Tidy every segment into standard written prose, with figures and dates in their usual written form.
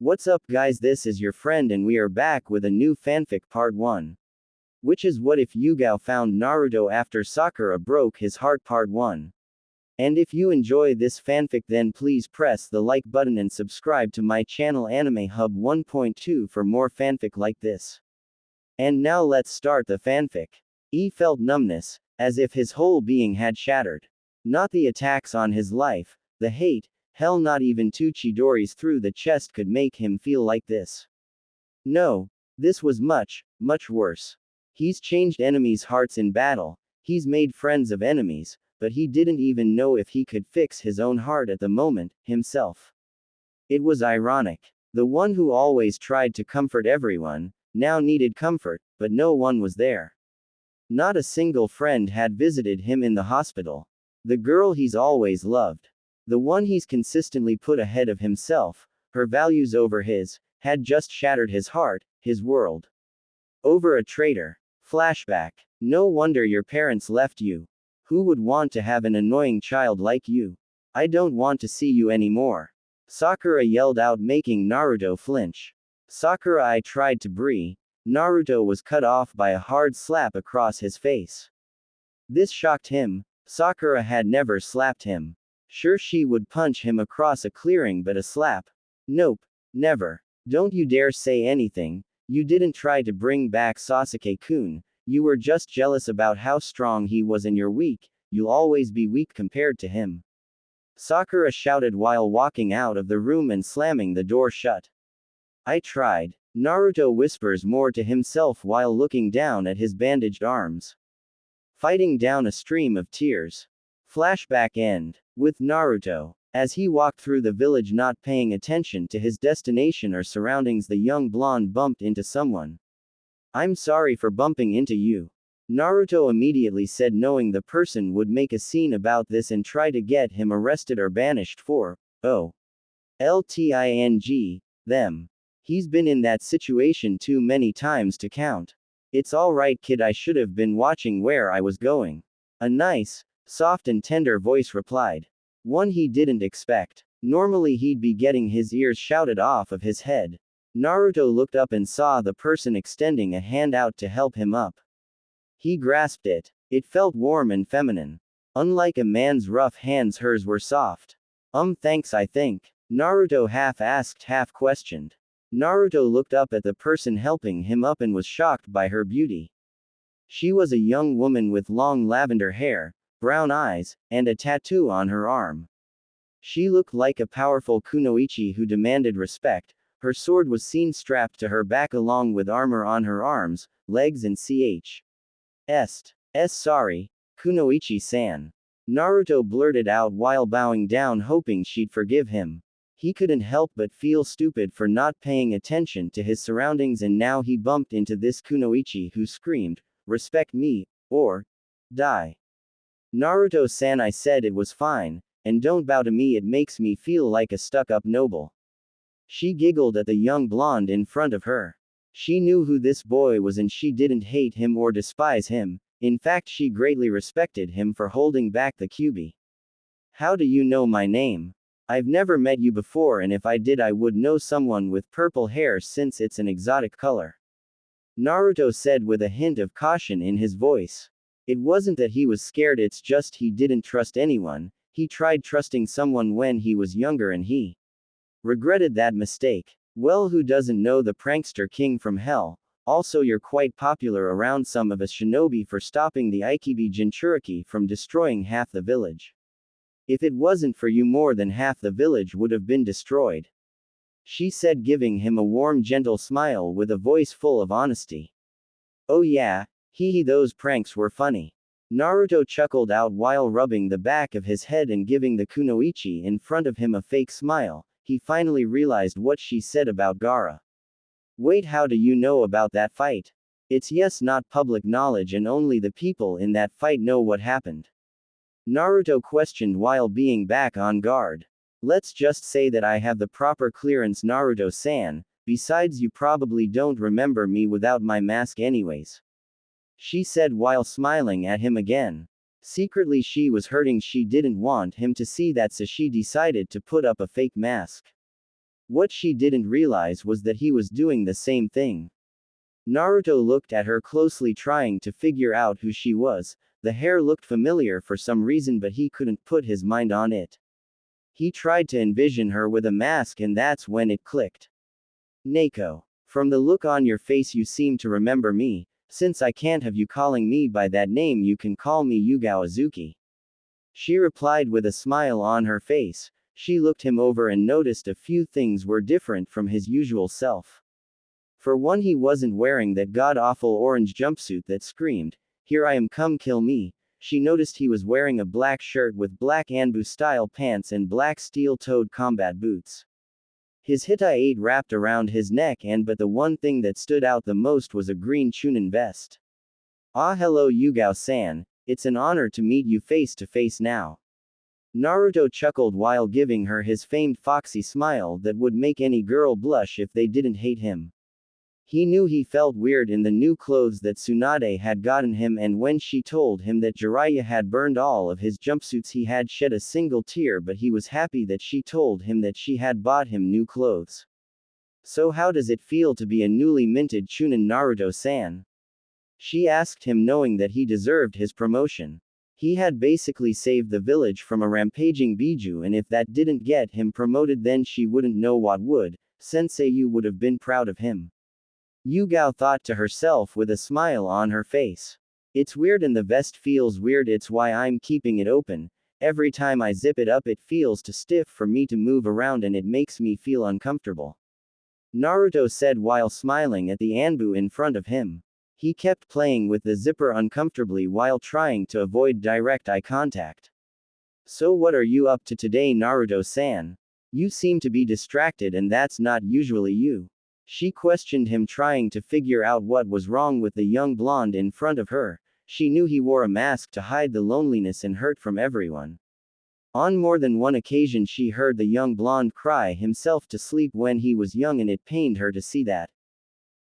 What's up guys, this is your friend and we are back with a new fanfic part 1. Which is what if Yugao found Naruto after Sakura broke his heart part 1. And if you enjoy this fanfic then please press the like button and subscribe to my channel Anime Hub 1.2 for more fanfic like this. And now let's start the fanfic. He felt numbness, as if his whole being had shattered. Not the attacks on his life, the hate, hell not even 2 Chidori's through the chest could make him feel like this. No, this was much, much worse. He's changed enemies' hearts in battle, he's made friends of enemies, but he didn't even know if he could fix his own heart at the moment, himself. It was ironic. The one who always tried to comfort everyone, now needed comfort, but no one was there. Not a single friend had visited him in the hospital. The girl he's always loved. The one he's consistently put ahead of himself, her values over his, had just shattered his heart, his world. Over a traitor. Flashback. No wonder your parents left you. Who would want to have an annoying child like you? I don't want to see you anymore. Sakura yelled out, making Naruto flinch. Sakura, I tried to breathe. Naruto was cut off by a hard slap across his face. This shocked him. Sakura had never slapped him. Sure, she would punch him across a clearing, but a slap? Nope. Never. Don't you dare say anything. You didn't try to bring back Sasuke-kun. You were just jealous about how strong he was and you're weak. You'll always be weak compared to him. Sakura shouted while walking out of the room and slamming the door shut. I tried. Naruto whispers more to himself while looking down at his bandaged arms. Fighting down a stream of tears. Flashback end. With Naruto. As he walked through the village not paying attention to his destination or surroundings, the young blonde bumped into someone. I'm sorry for bumping into you. Naruto immediately said, knowing the person would make a scene about this and try to get him arrested or banished for, them. He's been in that situation too many times to count. It's alright kid, I should have been watching where I was going. A nice, soft and tender voice replied. One he didn't expect. Normally he'd be getting his ears shouted off of his head. Naruto looked up and saw the person extending a hand out to help him up. He grasped it. It felt warm and feminine. Unlike a man's rough hands, hers were soft. Thanks I think. Naruto half asked, half questioned. Naruto looked up at the person helping him up and was shocked by her beauty. She was a young woman with long lavender hair, brown eyes, and a tattoo on her arm. She looked like a powerful kunoichi who demanded respect. Her sword was seen strapped to her back along with armor on her arms, legs and sorry, kunoichi-san. Naruto blurted out while bowing down, hoping she'd forgive him. He couldn't help but feel stupid for not paying attention to his surroundings, and now he bumped into this kunoichi who screamed, respect me, or die. Naruto-san, I said it was fine, and don't bow to me, it makes me feel like a stuck-up noble. She giggled at the young blonde in front of her. She knew who this boy was and she didn't hate him or despise him. In fact, she greatly respected him for holding back the Kyuubi. How do you know my name? I've never met you before, and if I did I would know someone with purple hair since it's an exotic color. Naruto said with a hint of caution in his voice. It wasn't that he was scared, it's just he didn't trust anyone. He tried trusting someone when he was younger and he regretted that mistake. Well, who doesn't know the prankster king from hell? Also, you're quite popular around some of us shinobi for stopping the Ikibi Jinchuriki from destroying half the village. If it wasn't for you, more than half the village would have been destroyed. She said, giving him a warm, gentle smile with a voice full of honesty. Oh yeah, those pranks were funny. Naruto chuckled out while rubbing the back of his head and giving the kunoichi in front of him a fake smile. He finally realized what she said about Gaara. Wait, how do you know about that fight? It's not public knowledge and only the people in that fight know what happened. Naruto questioned while being back on guard. Let's just say that I have the proper clearance, Naruto-san, besides you probably don't remember me without my mask anyways. She said while smiling at him again. Secretly she was hurting, she didn't want him to see that, so she decided to put up a fake mask. What she didn't realize was that he was doing the same thing. Naruto looked at her closely, trying to figure out who she was. The hair looked familiar for some reason, but he couldn't put his mind on it. He tried to envision her with a mask, and that's when it clicked. Neko. From the look on your face, you seem to remember me. Since I can't have you calling me by that name, you can call me Yugao Azuki. She replied with a smile on her face. She looked him over and noticed a few things were different from his usual self. For one, he wasn't wearing that god-awful orange jumpsuit that screamed, "Here I am, come kill me." She noticed he was wearing a black shirt with black Anbu-style pants and black steel-toed combat boots. His hitai wrapped around his neck, but the one thing that stood out the most was a green chunin vest. Ah, hello Yugao-san, it's an honor to meet you face to face now. Naruto chuckled while giving her his famed foxy smile that would make any girl blush if they didn't hate him. He knew he felt weird in the new clothes that Tsunade had gotten him, and when she told him that Jiraiya had burned all of his jumpsuits, he had shed a single tear, but he was happy that she told him that she had bought him new clothes. So how does it feel to be a newly minted Chunin, Naruto-san? She asked him, knowing that he deserved his promotion. He had basically saved the village from a rampaging Biju, and if that didn't get him promoted, then she wouldn't know what would. Senseiyu would have been proud of him. Yugao thought to herself with a smile on her face. It's weird, and the vest feels weird, it's why I'm keeping it open. Every time I zip it up, it feels too stiff for me to move around, and it makes me feel uncomfortable. Naruto said while smiling at the Anbu in front of him. He kept playing with the zipper uncomfortably while trying to avoid direct eye contact. So what are you up to today, Naruto-san? You seem to be distracted, and that's not usually you. She questioned him, trying to figure out what was wrong with the young blonde in front of her. She knew he wore a mask to hide the loneliness and hurt from everyone. On more than one occasion, she heard the young blonde cry himself to sleep when he was young, and it pained her to see that.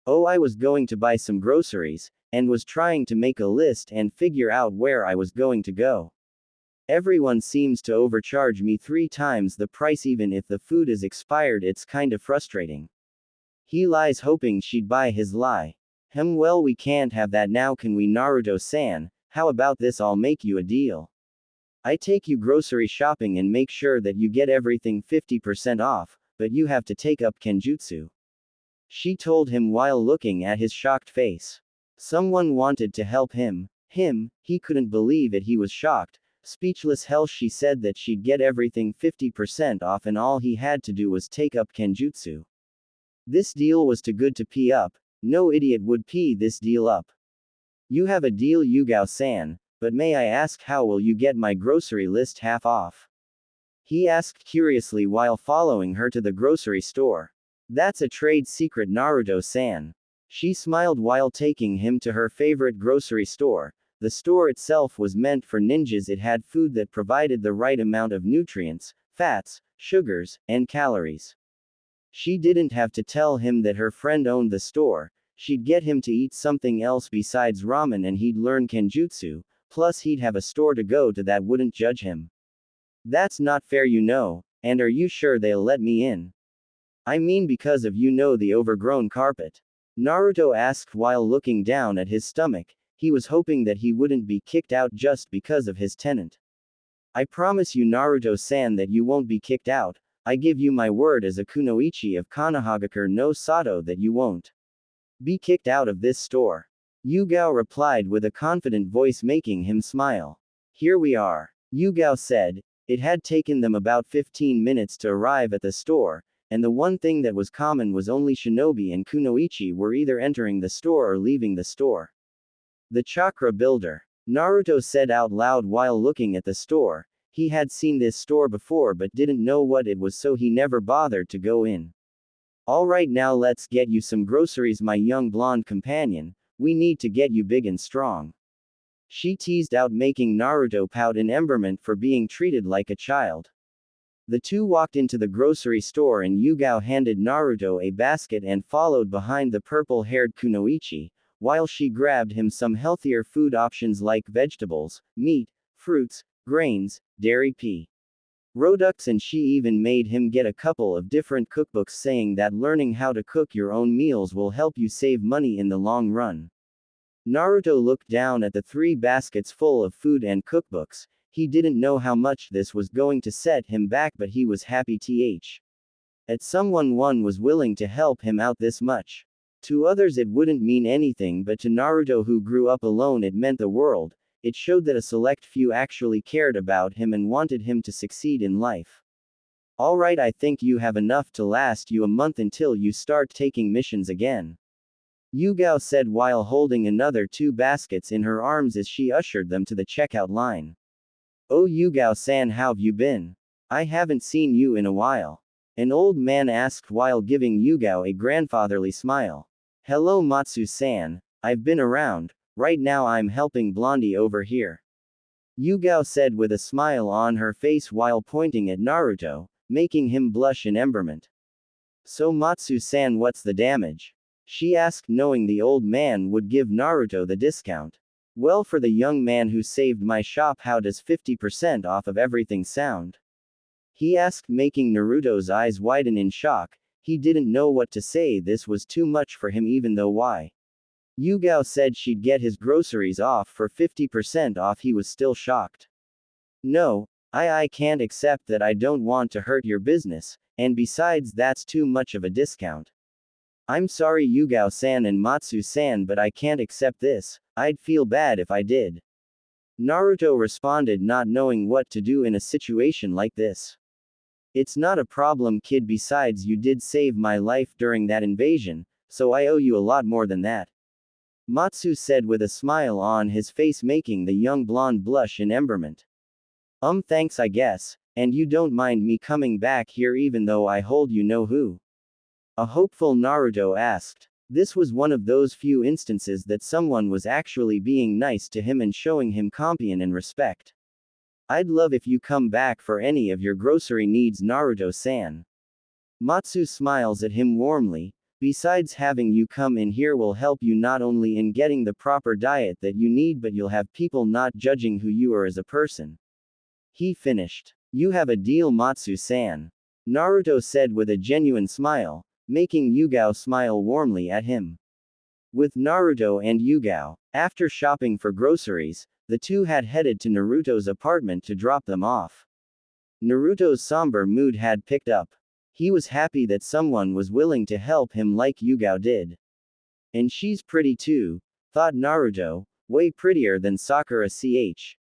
Oh, I was going to buy some groceries, and was trying to make a list and figure out where I was going to go. Everyone seems to overcharge me 3 times the price even if the food is expired. It's kind of frustrating. He lies, hoping she'd buy his lie. Well, we can't have that now, can we, Naruto-san? How about this? I'll make you a deal. I take you grocery shopping and make sure that you get everything 50% off, but you have to take up Kenjutsu. She told him while looking at his shocked face. Someone wanted to help him. He couldn't believe it. He was shocked. Speechless. Hell, she said that she'd get everything 50% off, and all he had to do was take up Kenjutsu. This deal was too good to pee up. No idiot would pee this deal up. You have a deal, Yugao-san, but may I ask, how will you get my grocery list half off? He asked curiously while following her to the grocery store. That's a trade secret, Naruto-san. She smiled while taking him to her favorite grocery store. The store itself was meant for ninjas. It had food that provided the right amount of nutrients, fats, sugars, and calories. She didn't have to tell him that her friend owned the store. She'd get him to eat something else besides ramen, and he'd learn Kenjutsu, plus he'd have a store to go to that wouldn't judge him. That's not fair, you know, and are you sure they'll let me in? I mean, because of the overgrown carpet. Naruto asked while looking down at his stomach. He was hoping that he wouldn't be kicked out just because of his tenant. I promise you, Naruto-san, that you won't be kicked out. I give you my word as a kunoichi of Konohagakure no Sato that you won't be kicked out of this store. Yugao replied with a confident voice, making him smile. Here we are, Yugao said. It had taken them about 15 minutes to arrive at the store, and the one thing that was common was only shinobi and kunoichi were either entering the store or leaving the store. The chakra builder, Naruto said out loud while looking at the store. He had seen this store before but didn't know what it was, so he never bothered to go in. Alright, now let's get you some groceries, my young blonde companion. We need to get you big and strong. She teased out, making Naruto pout in embarrassment for being treated like a child. The two walked into the grocery store, and Yugao handed Naruto a basket and followed behind the purple-haired kunoichi, while she grabbed him some healthier food options like vegetables, meat, fruits, grains, dairy, pea, Rodux and she even made him get a couple of different cookbooks saying that learning how to cook your own meals will help you save money in the long run. Naruto looked down at the 3 baskets full of food and cookbooks. He didn't know how much this was going to set him back, but he was happy that someone was willing to help him out this much. To others it wouldn't mean anything, but to Naruto, who grew up alone, it meant the world. It showed that a select few actually cared about him and wanted him to succeed in life. Alright, I think you have enough to last you a month until you start taking missions again. Yugao said while holding another 2 baskets in her arms as she ushered them to the checkout line. Oh Yugao-san, how've you been? I haven't seen you in a while. An old man asked while giving Yugao a grandfatherly smile. Hello Matsu-san, I've been around. Right now I'm helping Blondie over here. Yugao said with a smile on her face while pointing at Naruto, making him blush in embarrassment. So Matsu-san, what's the damage? She asked, knowing the old man would give Naruto the discount. Well, for the young man who saved my shop, how does 50% off of everything sound? He asked, making Naruto's eyes widen in shock. He didn't know what to say. This was too much for him, even though Yugao said she'd get his groceries off for 50% off. He was still shocked. No, I can't accept that. I don't want to hurt your business, and besides, that's too much of a discount. I'm sorry Yugao-san and Matsu-san, but I can't accept this. I'd feel bad if I did. Naruto responded, not knowing what to do in a situation like this. It's not a problem, kid, besides you did save my life during that invasion, so I owe you a lot more than that. Matsu said with a smile on his face, making the young blonde blush in embarrassment. Thanks I guess, and you don't mind me coming back here even though I hold you know who? A hopeful Naruto asked. This was one of those few instances that someone was actually being nice to him and showing him compassion and respect. I'd love if you come back for any of your grocery needs, Naruto-san. Matsu smiles at him warmly. Besides, having you come in here will help you not only in getting the proper diet that you need, but you'll have people not judging who you are as a person. He finished. You have a deal, Matsu-san. Naruto said with a genuine smile, making Yugao smile warmly at him. With Naruto and Yugao, after shopping for groceries, the two had headed to Naruto's apartment to drop them off. Naruto's somber mood had picked up. He was happy that someone was willing to help him like Yugao did. And she's pretty too, thought Naruto, way prettier than Sakura ch.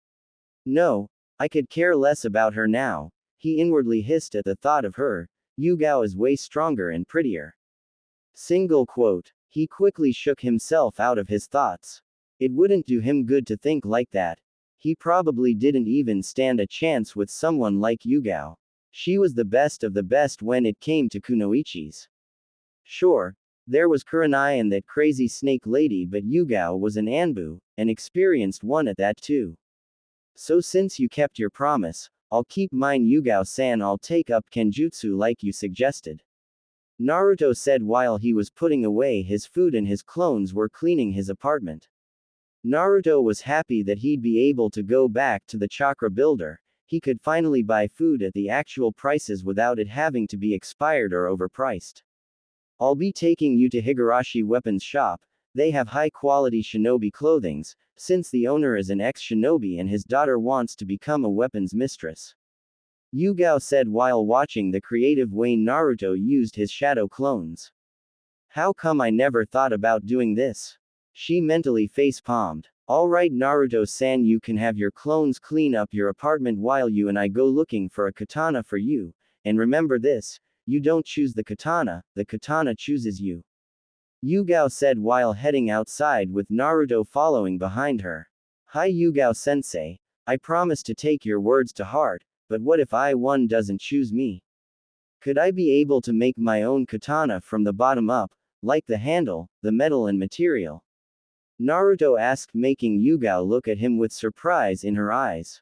No, I could care less about her now, he inwardly hissed at the thought of her. Yugao is way stronger and prettier. Single quote. He quickly shook himself out of his thoughts. It wouldn't do him good to think like that. He probably didn't even stand a chance with someone like Yugao. She was the best of the best when it came to kunoichis. Sure, there was Kurenai and that crazy snake lady, but Yugao was an Anbu, an experienced one at that too. So since you kept your promise, I'll keep mine, Yugao-san. I'll take up Kenjutsu like you suggested. Naruto said while he was putting away his food and his clones were cleaning his apartment. Naruto was happy that he'd be able to go back to the chakra builder. He could finally buy food at the actual prices without it having to be expired or overpriced. I'll be taking you to Higurashi Weapons Shop. They have high-quality shinobi clothings, since the owner is an ex-shinobi and his daughter wants to become a weapons mistress. Yugao said while watching the creative way Naruto used his shadow clones. How come I never thought about doing this? She mentally face-palmed. Alright Naruto-san, you can have your clones clean up your apartment while you and I go looking for a katana for you, and remember this, you don't choose the katana chooses you. Yugao said while heading outside with Naruto following behind her. Hi Yugao-sensei, I promise to take your words to heart, but what if one doesn't choose me? Could I be able to make my own katana from the bottom up, like the handle, the metal and material? Naruto asked, making Yugao look at him with surprise in her eyes.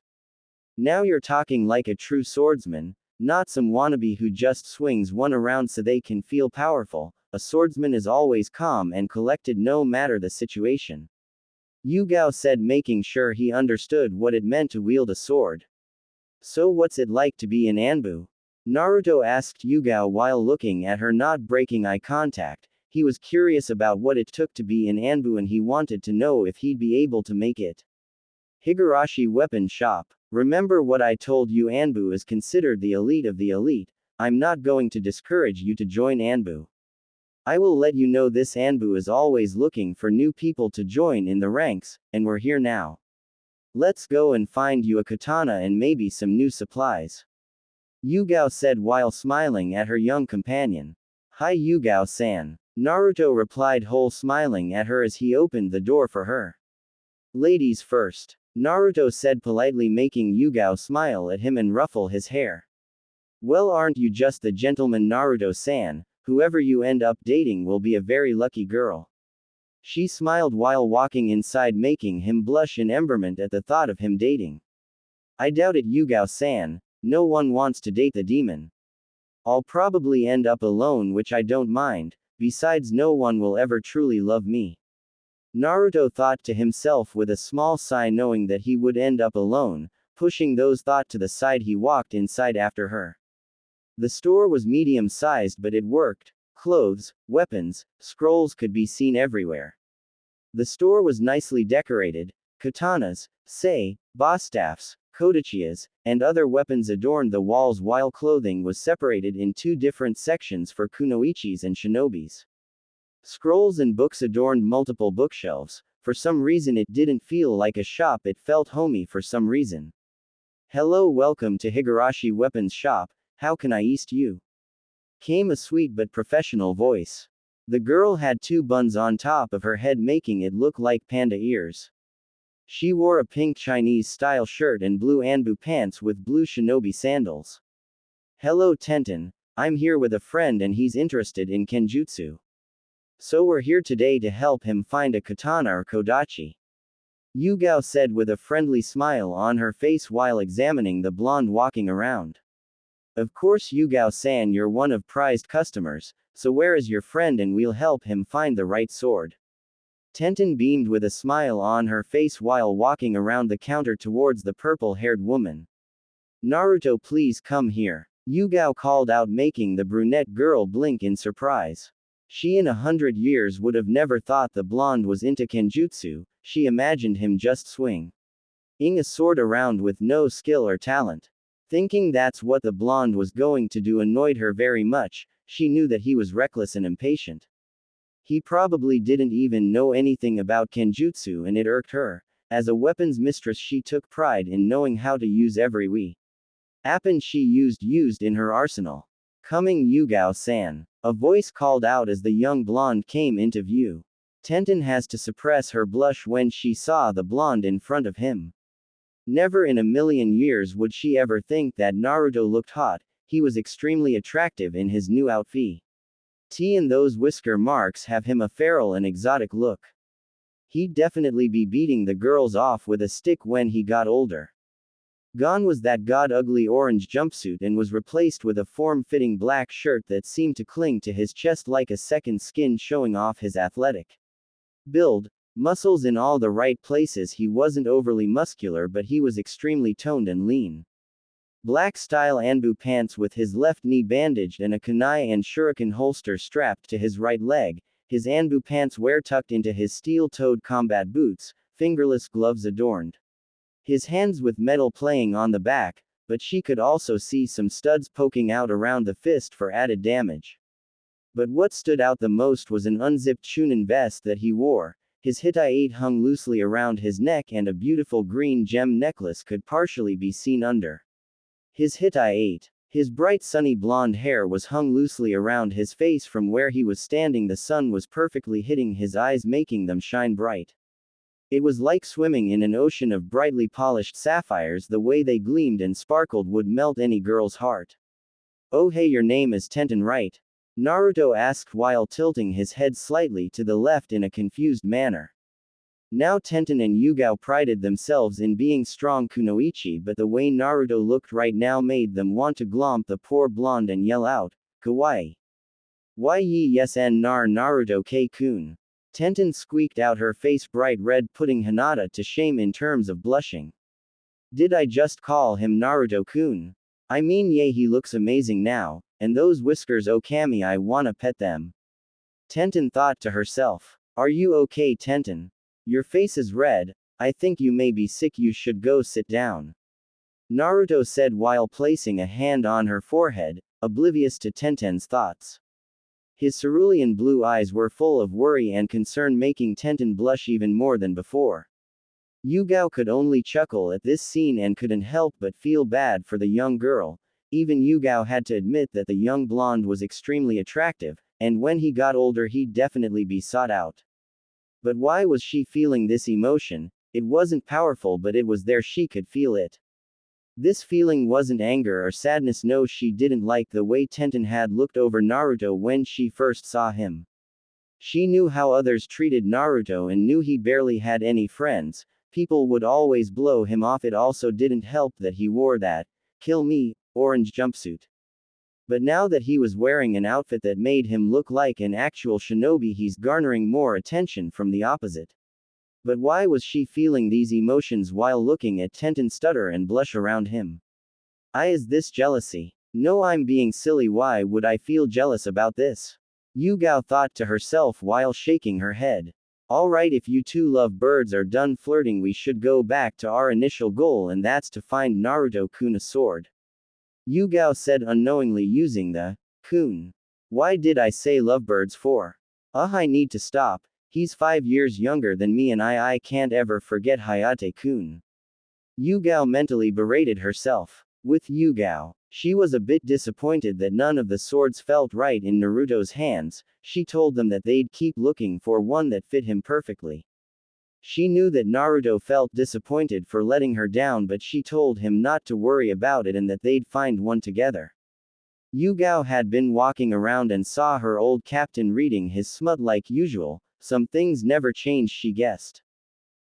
Now you're talking like a true swordsman, not some wannabe who just swings one around so they can feel powerful. A swordsman is always calm and collected no matter the situation. Yugao said, making sure he understood what it meant to wield a sword. So what's it like to be in Anbu? Naruto asked Yugao while looking at her, not breaking eye contact. He was curious about what it took to be in Anbu and he wanted to know if he'd be able to make it. Higurashi Weapon Shop. Remember what I told you, Anbu is considered the elite of the elite. I'm not going to discourage you to join Anbu. I will let you know this Anbu is always looking for new people to join in the ranks, and we're here now. Let's go and find you a katana and maybe some new supplies. Yugao said while smiling at her young companion. Hi Yugao-san. Naruto replied, whole smiling at her as he opened the door for her. Ladies first. Naruto said politely, making Yugao smile at him and ruffle his hair. Well, aren't you just the gentleman, Naruto-san? Whoever you end up dating will be a very lucky girl. She smiled while walking inside, making him blush in emberment at the thought of him dating. I doubt it, Yugao-san. No one wants to date the demon. I'll probably end up alone, which I don't mind. Besides, no one will ever truly love me. Naruto thought to himself with a small sigh, knowing that he would end up alone. Pushing those thoughts to the side, he walked inside after her. The store was medium-sized, but it worked. Clothes, weapons, scrolls could be seen everywhere. The store was nicely decorated. Katanas, boss staffs, kodachiyas, and other weapons adorned the walls, while clothing was separated in two different sections for kunoichis and shinobis. Scrolls and books adorned multiple bookshelves. For some reason it didn't feel like a shop, it felt homey for some reason. Hello, welcome to Higurashi Weapons Shop. How can I assist you? Came a sweet but professional voice. The girl had two buns on top of her head, making it look like panda ears. She wore a pink Chinese-style shirt and blue Anbu pants with blue shinobi sandals. Hello Tenten, I'm here with a friend and he's interested in kenjutsu. So we're here today to help him find a katana or kodachi. Yugao said with a friendly smile on her face while examining the blonde walking around. Of course Yugao-san, you're one of prized customers, so where is your friend and we'll help him find the right sword. Tenten beamed with a smile on her face while walking around the counter towards the purple-haired woman. Naruto, please come here. Yugao called out, making the brunette girl blink in surprise. She in 100 years would have never thought the blonde was into kenjutsu. She imagined him just swinging a sword around with no skill or talent. Thinking that's what the blonde was going to do annoyed her very much. She knew that he was reckless and impatient. He probably didn't even know anything about kenjutsu, and it irked her. As a weapons mistress, she took pride in knowing how to use every weapon she used in her arsenal. Coming Yugao-san. A voice called out as the young blonde came into view. Tenten has to suppress her blush when she saw the blonde in front of him. Never in a million years would she ever think that Naruto looked hot. He was extremely attractive in his new outfit. And those whisker marks have him a feral and exotic look. He'd definitely be beating the girls off with a stick when he got older. Gone was that god-ugly orange jumpsuit and was replaced with a form-fitting black shirt that seemed to cling to his chest like a second skin, showing off his athletic build. Muscles in all the right places. He wasn't overly muscular, but he was extremely toned and lean. Black-style Anbu pants with his left knee bandaged and a kunai and shuriken holster strapped to his right leg. His Anbu pants were tucked into his steel-toed combat boots, fingerless gloves adorned his hands with metal playing on the back, but she could also see some studs poking out around the fist for added damage. But what stood out the most was an unzipped Chunin vest that he wore. His Hittite hung loosely around his neck and a beautiful green gem necklace could partially be seen under his Hittite. His bright sunny blonde hair was hung loosely around his face from where he was standing. The sun was perfectly hitting his eyes, making them shine bright. It was like swimming in an ocean of brightly polished sapphires. The way they gleamed and sparkled would melt any girl's heart. Oh hey, your name is Tenten, right? Naruto asked while tilting his head slightly to the left in a confused manner. Now Tenten and Yugao prided themselves in being strong kunoichi, but the way Naruto looked right now made them want to glomp the poor blonde and yell out, kawaii. Why ye yes en nar Naruto K-kun. Tenten squeaked out, her face bright red, putting Hinata to shame in terms of blushing. Did I just call him Naruto-kun? I mean, yeah, he looks amazing now, and those whiskers, Okami, I wanna pet them. Tenten thought to herself. Are you okay, Tenten? Your face is red. I think you may be sick, you should go sit down. Naruto said while placing a hand on her forehead, oblivious to Tenten's thoughts. His cerulean blue eyes were full of worry and concern, making Tenten blush even more than before. Yugao could only chuckle at this scene and couldn't help but feel bad for the young girl. Even Yugao had to admit that the young blonde was extremely attractive, and when he got older he'd definitely be sought out. But why was she feeling this emotion? It wasn't powerful, but it was there, she could feel it. This feeling wasn't anger or sadness, no, she didn't like the way Tenten had looked over Naruto when she first saw him. She knew how others treated Naruto and knew he barely had any friends. People would always blow him off. It also didn't help that he wore that, kill me, orange jumpsuit. But now that he was wearing an outfit that made him look like an actual shinobi, he's garnering more attention from the opposite. But why was she feeling these emotions while looking at Tenten stutter and blush around him? Is this jealousy? No, I'm being silly. Why would I feel jealous about this? Yugao thought to herself while shaking her head. Alright, if you two lovebirds are done flirting, we should go back to our initial goal, and that's to find Naruto-kun a sword. Yugao said unknowingly, using the kun. Why did I say lovebirds for? I need to stop. He's 5 years younger than me and I can't ever forget Hayate-kun. Yugao mentally berated herself. With Yugao, she was a bit disappointed that none of the swords felt right in Naruto's hands. She told them that they'd keep looking for one that fit him perfectly. She knew that Naruto felt disappointed for letting her down, but she told him not to worry about it and that they'd find one together. Yugao had been walking around and saw her old captain reading his smut like usual. Some things never change, she guessed.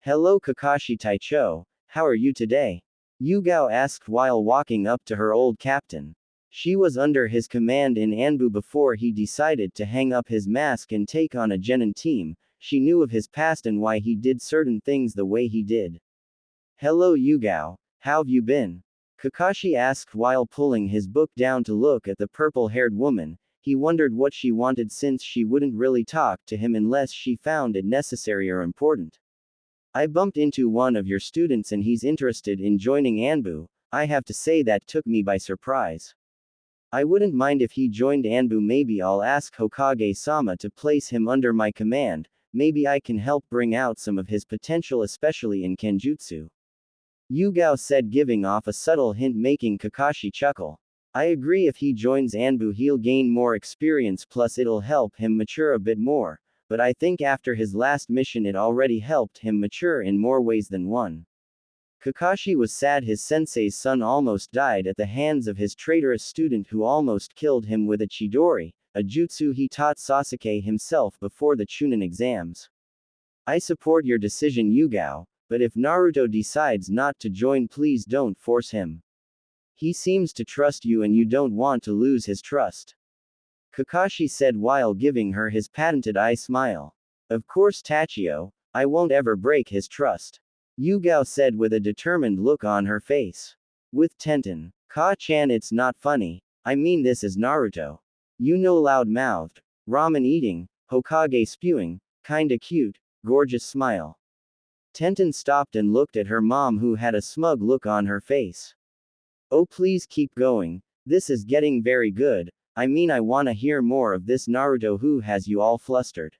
Hello, Kakashi Taicho, how are you today? Yugao asked while walking up to her old captain. She was under his command in Anbu before he decided to hang up his mask and take on a genin team. She knew of his past and why he did certain things the way he did. Hello, Yugao, how've you been? Kakashi asked while pulling his book down to look at the purple-haired woman. He wondered what she wanted, since she wouldn't really talk to him unless she found it necessary or important. I bumped into one of your students and he's interested in joining Anbu. I have to say that took me by surprise. I wouldn't mind if he joined Anbu. Maybe I'll ask Hokage-sama to place him under my command. Maybe I can help bring out some of his potential, especially in Kenjutsu. Yugao said, giving off a subtle hint, making Kakashi chuckle. I agree, if he joins Anbu he'll gain more experience, plus it'll help him mature a bit more. But I think after his last mission it already helped him mature in more ways than one. Kakashi was sad his sensei's son almost died at the hands of his traitorous student who almost killed him with a chidori, a jutsu he taught Sasuke himself before the Chunin exams. I support your decision, Yugao, but if Naruto decides not to join, please don't force him. He seems to trust you and you don't want to lose his trust. Kakashi said while giving her his patented eye smile. Of course, Tachio, I won't ever break his trust. Yugao said with a determined look on her face. With Tenten, Ka-chan, it's not funny, I mean this is Naruto. You know, loud-mouthed, ramen eating, Hokage spewing, kinda cute, gorgeous smile. Tenten stopped and looked at her mom, who had a smug look on her face. Oh, please keep going, this is getting very good. I mean, I wanna hear more of this Naruto. Who has you all flustered?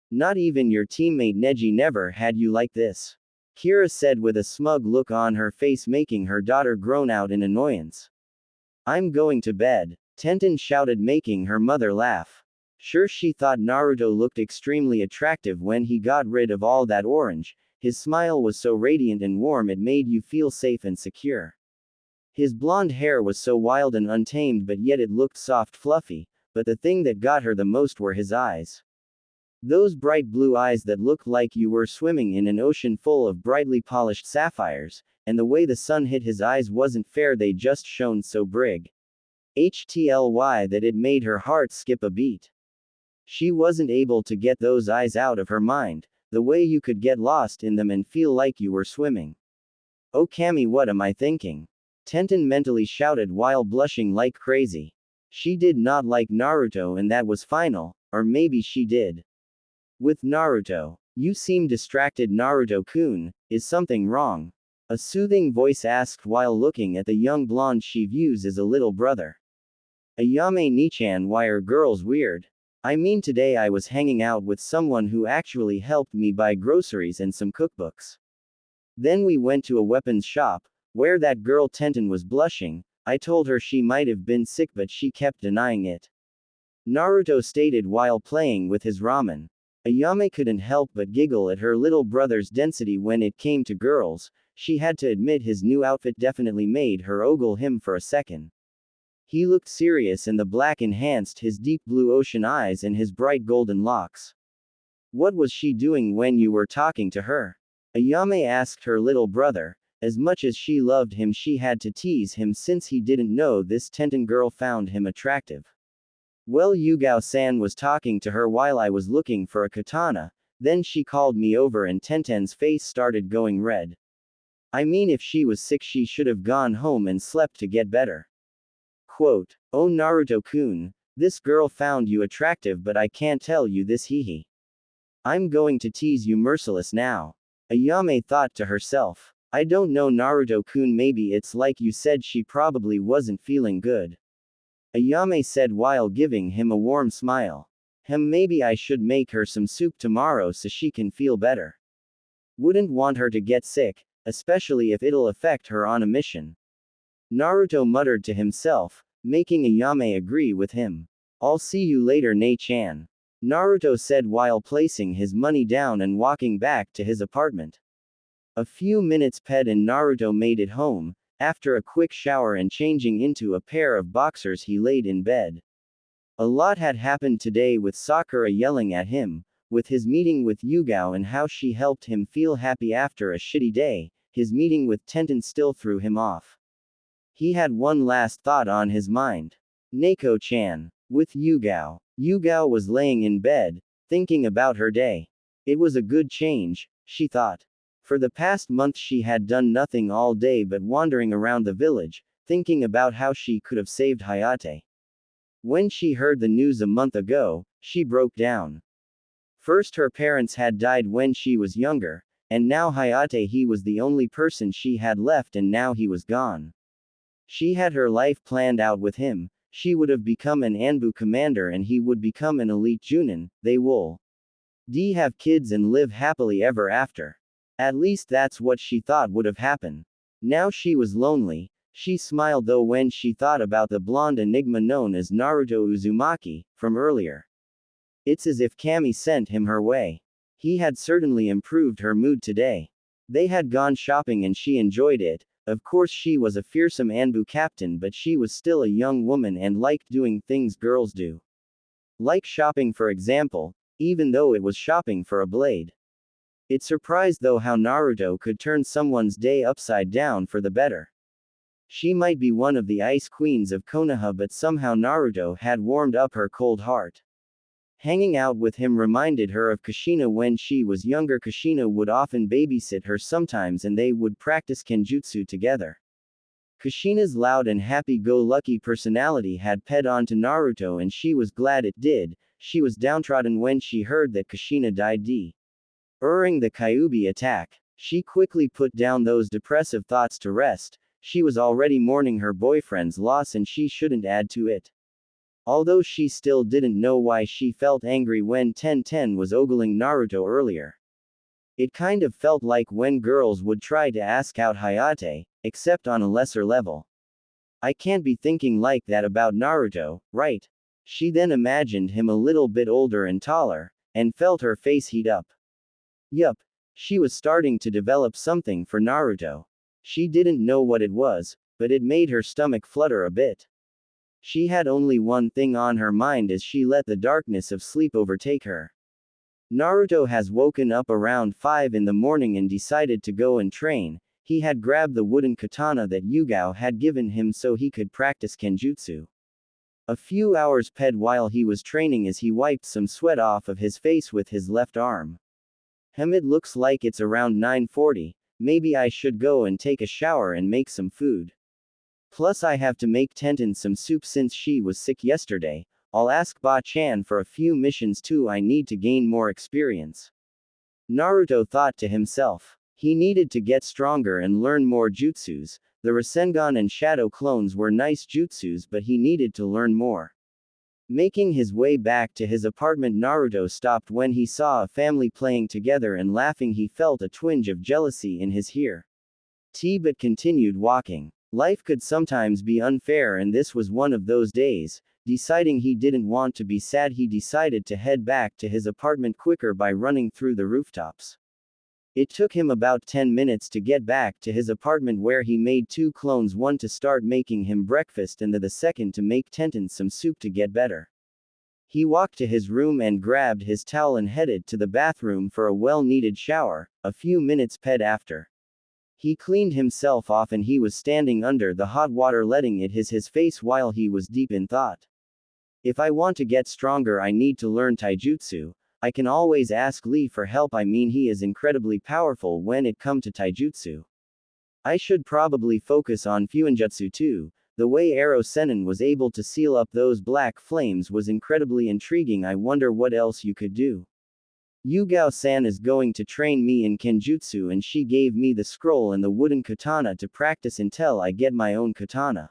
Not even your teammate Neji never had you like this. Kira said with a smug look on her face, making her daughter groan out in annoyance. I'm going to bed, Tenten shouted, making her mother laugh. Sure, she thought Naruto looked extremely attractive when he got rid of all that orange. His smile was so radiant and warm it made you feel safe and secure. His blonde hair was so wild and untamed, but yet it looked soft, fluffy. But the thing that got her the most were his eyes. Those bright blue eyes that looked like you were swimming in an ocean full of brightly polished sapphires, and the way the sun hit his eyes wasn't fair, they just shone so big. HTLY that it made her heart skip a beat. She wasn't able to get those eyes out of her mind, the way you could get lost in them and feel like you were swimming. Oh Kami, what am I thinking? Tenten mentally shouted while blushing like crazy. She did not like Naruto and that was final, or maybe she did. With Naruto. You seem distracted Naruto-kun, is something wrong? A soothing voice asked while looking at the young blonde she views as a little brother. Ayame Nichan, why are girls weird? I mean today I was hanging out with someone who actually helped me buy groceries and some cookbooks. Then we went to a weapons shop, where that girl Tenten was blushing. I told her she might have been sick but she kept denying it. Naruto stated while playing with his ramen. Ayame couldn't help but giggle at her little brother's density when it came to girls. She had to admit his new outfit definitely made her ogle him for a second. He looked serious and the black enhanced his deep blue ocean eyes and his bright golden locks. What was she doing when you were talking to her? Ayame asked her little brother. As much as she loved him she had to tease him since he didn't know this Tenten girl found him attractive. Well, Yugao-san was talking to her while I was looking for a katana, then she called me over and Tenten's face started going red. I mean if she was sick she should have gone home and slept to get better. Quote, oh Naruto-kun, this girl found you attractive but I can't tell you this hehe. I'm going to tease you merciless now. Ayame thought to herself. I don't know Naruto-kun, maybe it's like you said she probably wasn't feeling good. Ayame said while giving him a warm smile. Maybe I should make her some soup tomorrow so she can feel better. Wouldn't want her to get sick, especially if it'll affect her on a mission. Naruto muttered to himself, making Ayame agree with him. I'll see you later Nei-chan. Naruto said while placing his money down and walking back to his apartment. A few minutes Ped and Naruto made it home. After a quick shower and changing into a pair of boxers he laid in bed. A lot had happened today with Sakura yelling at him, with his meeting with Yugao and how she helped him feel happy after a shitty day. His meeting with Tenten still threw him off. He had one last thought on his mind. Neko-chan. With Yugao. Yugao was laying in bed, thinking about her day. It was a good change, she thought. For the past month she had done nothing all day but wandering around the village, thinking about how she could have saved Hayate. When she heard the news a month ago, she broke down. First her parents had died when she was younger, and now Hayate he was the only person she had left and now he was gone. She had her life planned out with him. She would have become an Anbu commander and he would become an elite Junin. They will have kids and live happily ever after. At least that's what she thought would have happened. Now she was lonely. She smiled though when she thought about the blonde enigma known as Naruto Uzumaki, from earlier. It's as if Kami sent him her way. He had certainly improved her mood today. They had gone shopping and she enjoyed it. Of course she was a fearsome Anbu captain but she was still a young woman and liked doing things girls do. Like shopping for example, even though it was shopping for a blade. It surprised though how Naruto could turn someone's day upside down for the better. She might be one of the ice queens of Konoha but somehow Naruto had warmed up her cold heart. Hanging out with him reminded her of Kushina when she was younger. Kushina would often babysit her sometimes and they would practice kenjutsu together. Kushina's loud and happy-go-lucky personality had ped on to Naruto and she was glad it did. She was downtrodden when she heard that Kushina died during the Kyuubi attack. She quickly put down those depressive thoughts to rest. She was already mourning her boyfriend's loss and she shouldn't add to it. Although she still didn't know why she felt angry when Tenten was ogling Naruto earlier. It kind of felt like when girls would try to ask out Hayate, except on a lesser level. I can't be thinking like that about Naruto, right? She then imagined him a little bit older and taller, and felt her face heat up. Yup. She was starting to develop something for Naruto. She didn't know what it was, but it made her stomach flutter a bit. She had only one thing on her mind as she let the darkness of sleep overtake her. Naruto has woken up around 5 in the morning and decided to go and train. He had grabbed the wooden katana that Yugao had given him so he could practice kenjutsu. A few hours ped while he was training as he wiped some sweat off of his face with his left arm. It looks like it's around 9:40. Maybe I should go and take a shower and make some food. Plus I have to make Tenten some soup since she was sick yesterday. I'll ask Ba-chan for a few missions too. I need to gain more experience. Naruto thought to himself. He needed to get stronger and learn more jutsus. The Rasengan and Shadow clones were nice jutsus, but he needed to learn more. Making his way back to his apartment, Naruto stopped when he saw a family playing together and laughing. He felt a twinge of jealousy in his ear. But continued walking. Life could sometimes be unfair, and this was one of those days. Deciding he didn't want to be sad, he decided to head back to his apartment quicker by running through the rooftops. It took him about 10 minutes to get back to his apartment, where he made two clones, one to start making him breakfast and the second to make Tenten some soup to get better. He walked to his room and grabbed his towel and headed to the bathroom for a well-needed shower. A few minutes after, he cleaned himself off and he was standing under the hot water letting it hit his face while he was deep in thought. If I want to get stronger, I need to learn taijutsu. I can always ask Lee for help. I mean, he is incredibly powerful when it comes to taijutsu. I should probably focus on fuinjutsu too. The way Arrow Sennin was able to seal up those black flames was incredibly intriguing. I wonder what else you could do. Yugao-san is going to train me in kenjutsu, and she gave me the scroll and the wooden katana to practice until I get my own katana.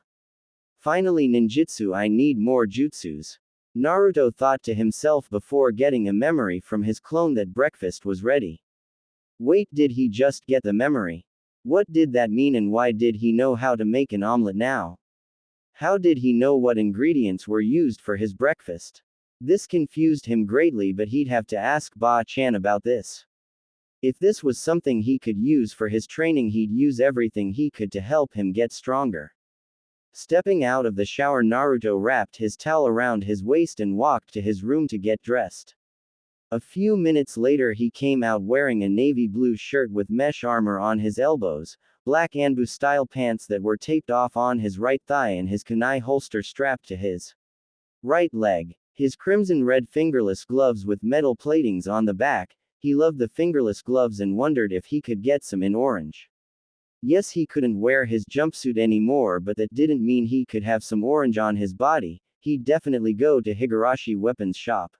Finally, ninjutsu. I need more jutsus. Naruto thought to himself before getting a memory from his clone that breakfast was ready. Wait, did he just get the memory? What did that mean, and why did he know how to make an omelet now? How did he know what ingredients were used for his breakfast? This confused him greatly, but he'd have to ask Ba-chan about this. If this was something he could use for his training, he'd use everything he could to help him get stronger. Stepping out of the shower, Naruto wrapped his towel around his waist and walked to his room to get dressed. A few minutes later, he came out wearing a navy blue shirt with mesh armor on his elbows, black Anbu-style pants that were taped off on his right thigh, and his kunai holster strapped to his right leg. His crimson-red fingerless gloves with metal platings on the back. He loved the fingerless gloves and wondered if he could get some in orange. Yes, he couldn't wear his jumpsuit anymore, but that didn't mean he could have some orange on his body. He'd definitely go to Higurashi Weapons Shop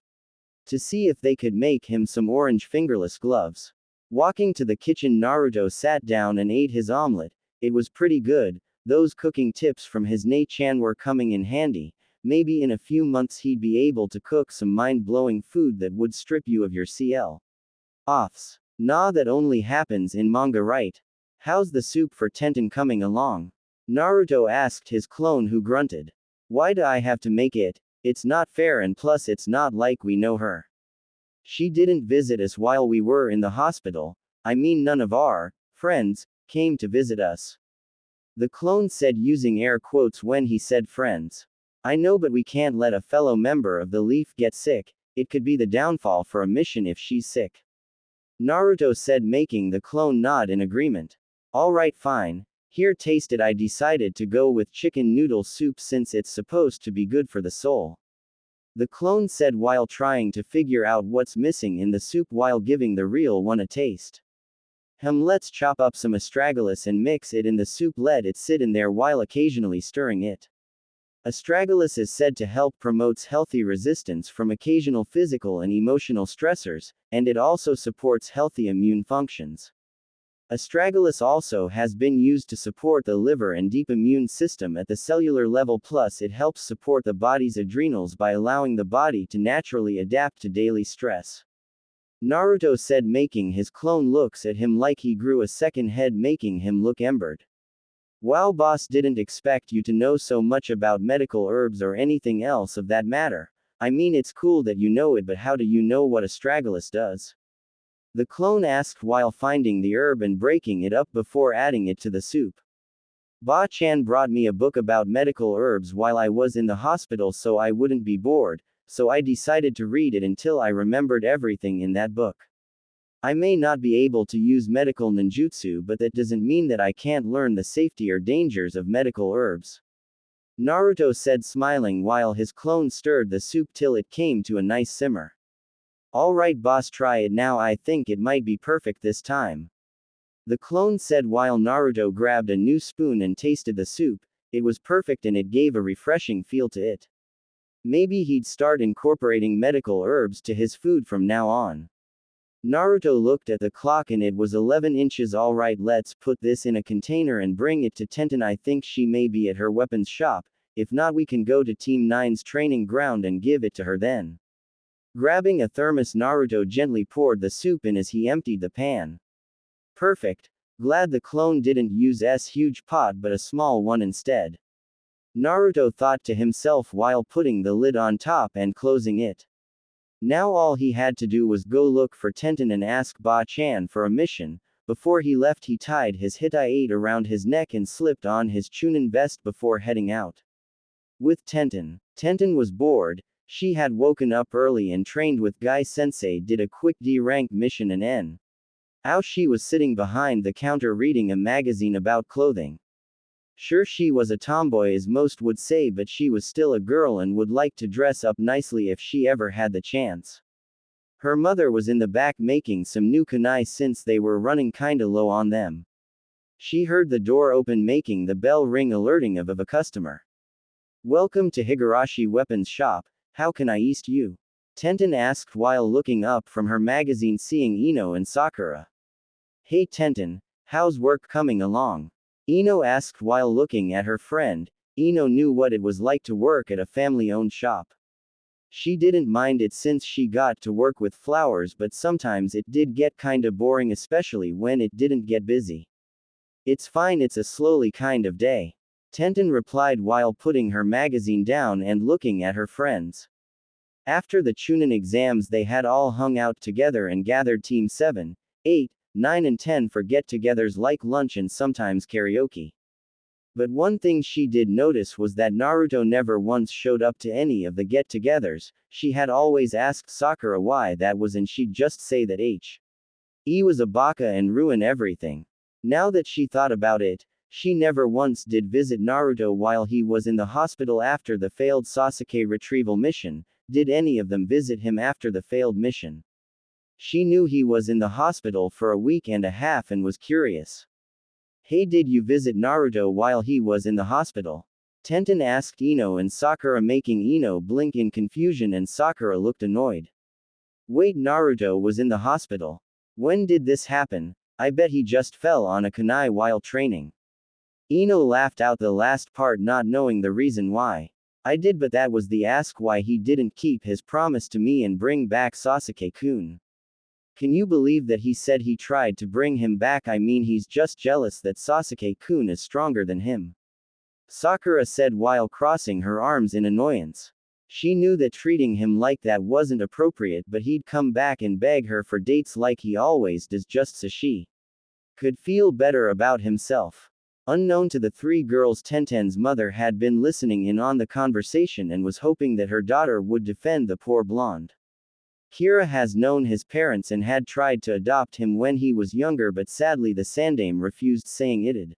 to see if they could make him some orange fingerless gloves. Walking to the kitchen, Naruto sat down and ate his omelet. It was pretty good. Those cooking tips from his Nei-chan were coming in handy. Maybe in a few months he'd be able to cook some mind-blowing food that would strip you of your CL. Nah, that only happens in manga, right? How's the soup for Tenten coming along? Naruto asked his clone, who grunted. Why do I have to make it? It's not fair, and plus it's not like we know her. She didn't visit us while we were in the hospital. I mean, none of our friends came to visit us. The clone said, using air quotes when he said friends. I know, but we can't let a fellow member of the Leaf get sick. It could be the downfall for a mission if she's sick. Naruto said, making the clone nod in agreement. Alright, fine. Here, taste it. I decided to go with chicken noodle soup since it's supposed to be good for the soul. The clone said while trying to figure out what's missing in the soup while giving the real one a taste. Let's chop up some astragalus and mix it in the soup. Let it sit in there while occasionally stirring it. Astragalus is said to help promotes healthy resistance from occasional physical and emotional stressors, and it also supports healthy immune functions. Astragalus also has been used to support the liver and deep immune system at the cellular level, plus it helps support the body's adrenals by allowing the body to naturally adapt to daily stress. Naruto said, making his clone looks at him like he grew a second head, making him look embered. Wow, boss, didn't expect you to know so much about medical herbs or anything else of that matter. I mean, it's cool that you know it, but how do you know what astragalus does? The clone asked while finding the herb and breaking it up before adding it to the soup. Ba-chan brought me a book about medical herbs while I was in the hospital so I wouldn't be bored, so I decided to read it until I remembered everything in that book. I may not be able to use medical ninjutsu, but that doesn't mean that I can't learn the safety or dangers of medical herbs. Naruto said, smiling while his clone stirred the soup till it came to a nice simmer. Alright, boss, try it now. I think it might be perfect this time. The clone said while Naruto grabbed a new spoon and tasted the soup. It was perfect and it gave a refreshing feel to it. Maybe he'd start incorporating medical herbs to his food from now on. Naruto looked at the clock and it was 11 inches. Alright, let's put this in a container and bring it to Tenten. I think she may be at her weapons shop. If not, we can go to Team 9's training ground and give it to her then. Grabbing a thermos, Naruto gently poured the soup in as he emptied the pan. Perfect. Glad the clone didn't use S huge pot but a small one instead. Naruto thought to himself while putting the lid on top and closing it. Now all he had to do was go look for Tenten and ask Ba-chan for a mission. Before he left, he tied his hitai around his neck and slipped on his Chunin vest before heading out. With Tenten. Tenten was bored. She had woken up early and trained with Guy Sensei, did a quick D-rank mission and N. How she was sitting behind the counter reading a magazine about clothing. Sure, she was a tomboy as most would say, but she was still a girl and would like to dress up nicely if she ever had the chance. Her mother was in the back making some new kunai since they were running kinda low on them. She heard the door open, making the bell ring, alerting of a customer. Welcome to Higurashi Weapons Shop, how can I assist you? Tenten asked while looking up from her magazine, seeing Ino and Sakura. Hey Tenten, how's work coming along? Ino asked while looking at her friend. Ino knew what it was like to work at a family-owned shop. She didn't mind it since she got to work with flowers, but sometimes it did get kinda boring, especially when it didn't get busy. It's fine, it's a slowly kind of day. Tenten replied while putting her magazine down and looking at her friends. After the Chunin exams, they had all hung out together and gathered Team 7, 8, 9 and 10 for get-togethers like lunch and sometimes karaoke. But one thing she did notice was that Naruto never once showed up to any of the get-togethers. She had always asked Sakura why that was and she'd just say that he was a baka and ruin everything. Now that she thought about it, she never once did visit Naruto while he was in the hospital after the failed Sasuke retrieval mission. Did any of them visit him after the failed mission? She knew he was in the hospital for a week and a half and was curious. Hey, did you visit Naruto while he was in the hospital? Tenten asked Ino and Sakura, making Ino blink in confusion and Sakura looked annoyed. Wait, Naruto was in the hospital? When did this happen? I bet he just fell on a kunai while training. Ino laughed out the last part, not knowing the reason why. I did, but that was the ask why he didn't keep his promise to me and bring back Sasuke-kun. Can you believe that he said he tried to bring him back? I mean, he's just jealous that Sasuke-kun is stronger than him. Sakura said while crossing her arms in annoyance. She knew that treating him like that wasn't appropriate, but he'd come back and beg her for dates like he always does just so she could feel better about himself. Unknown to the three girls, Tenten's mother had been listening in on the conversation and was hoping that her daughter would defend the poor blonde. Kira has known his parents and had tried to adopt him when he was younger, but sadly the Sandaime refused, saying it'd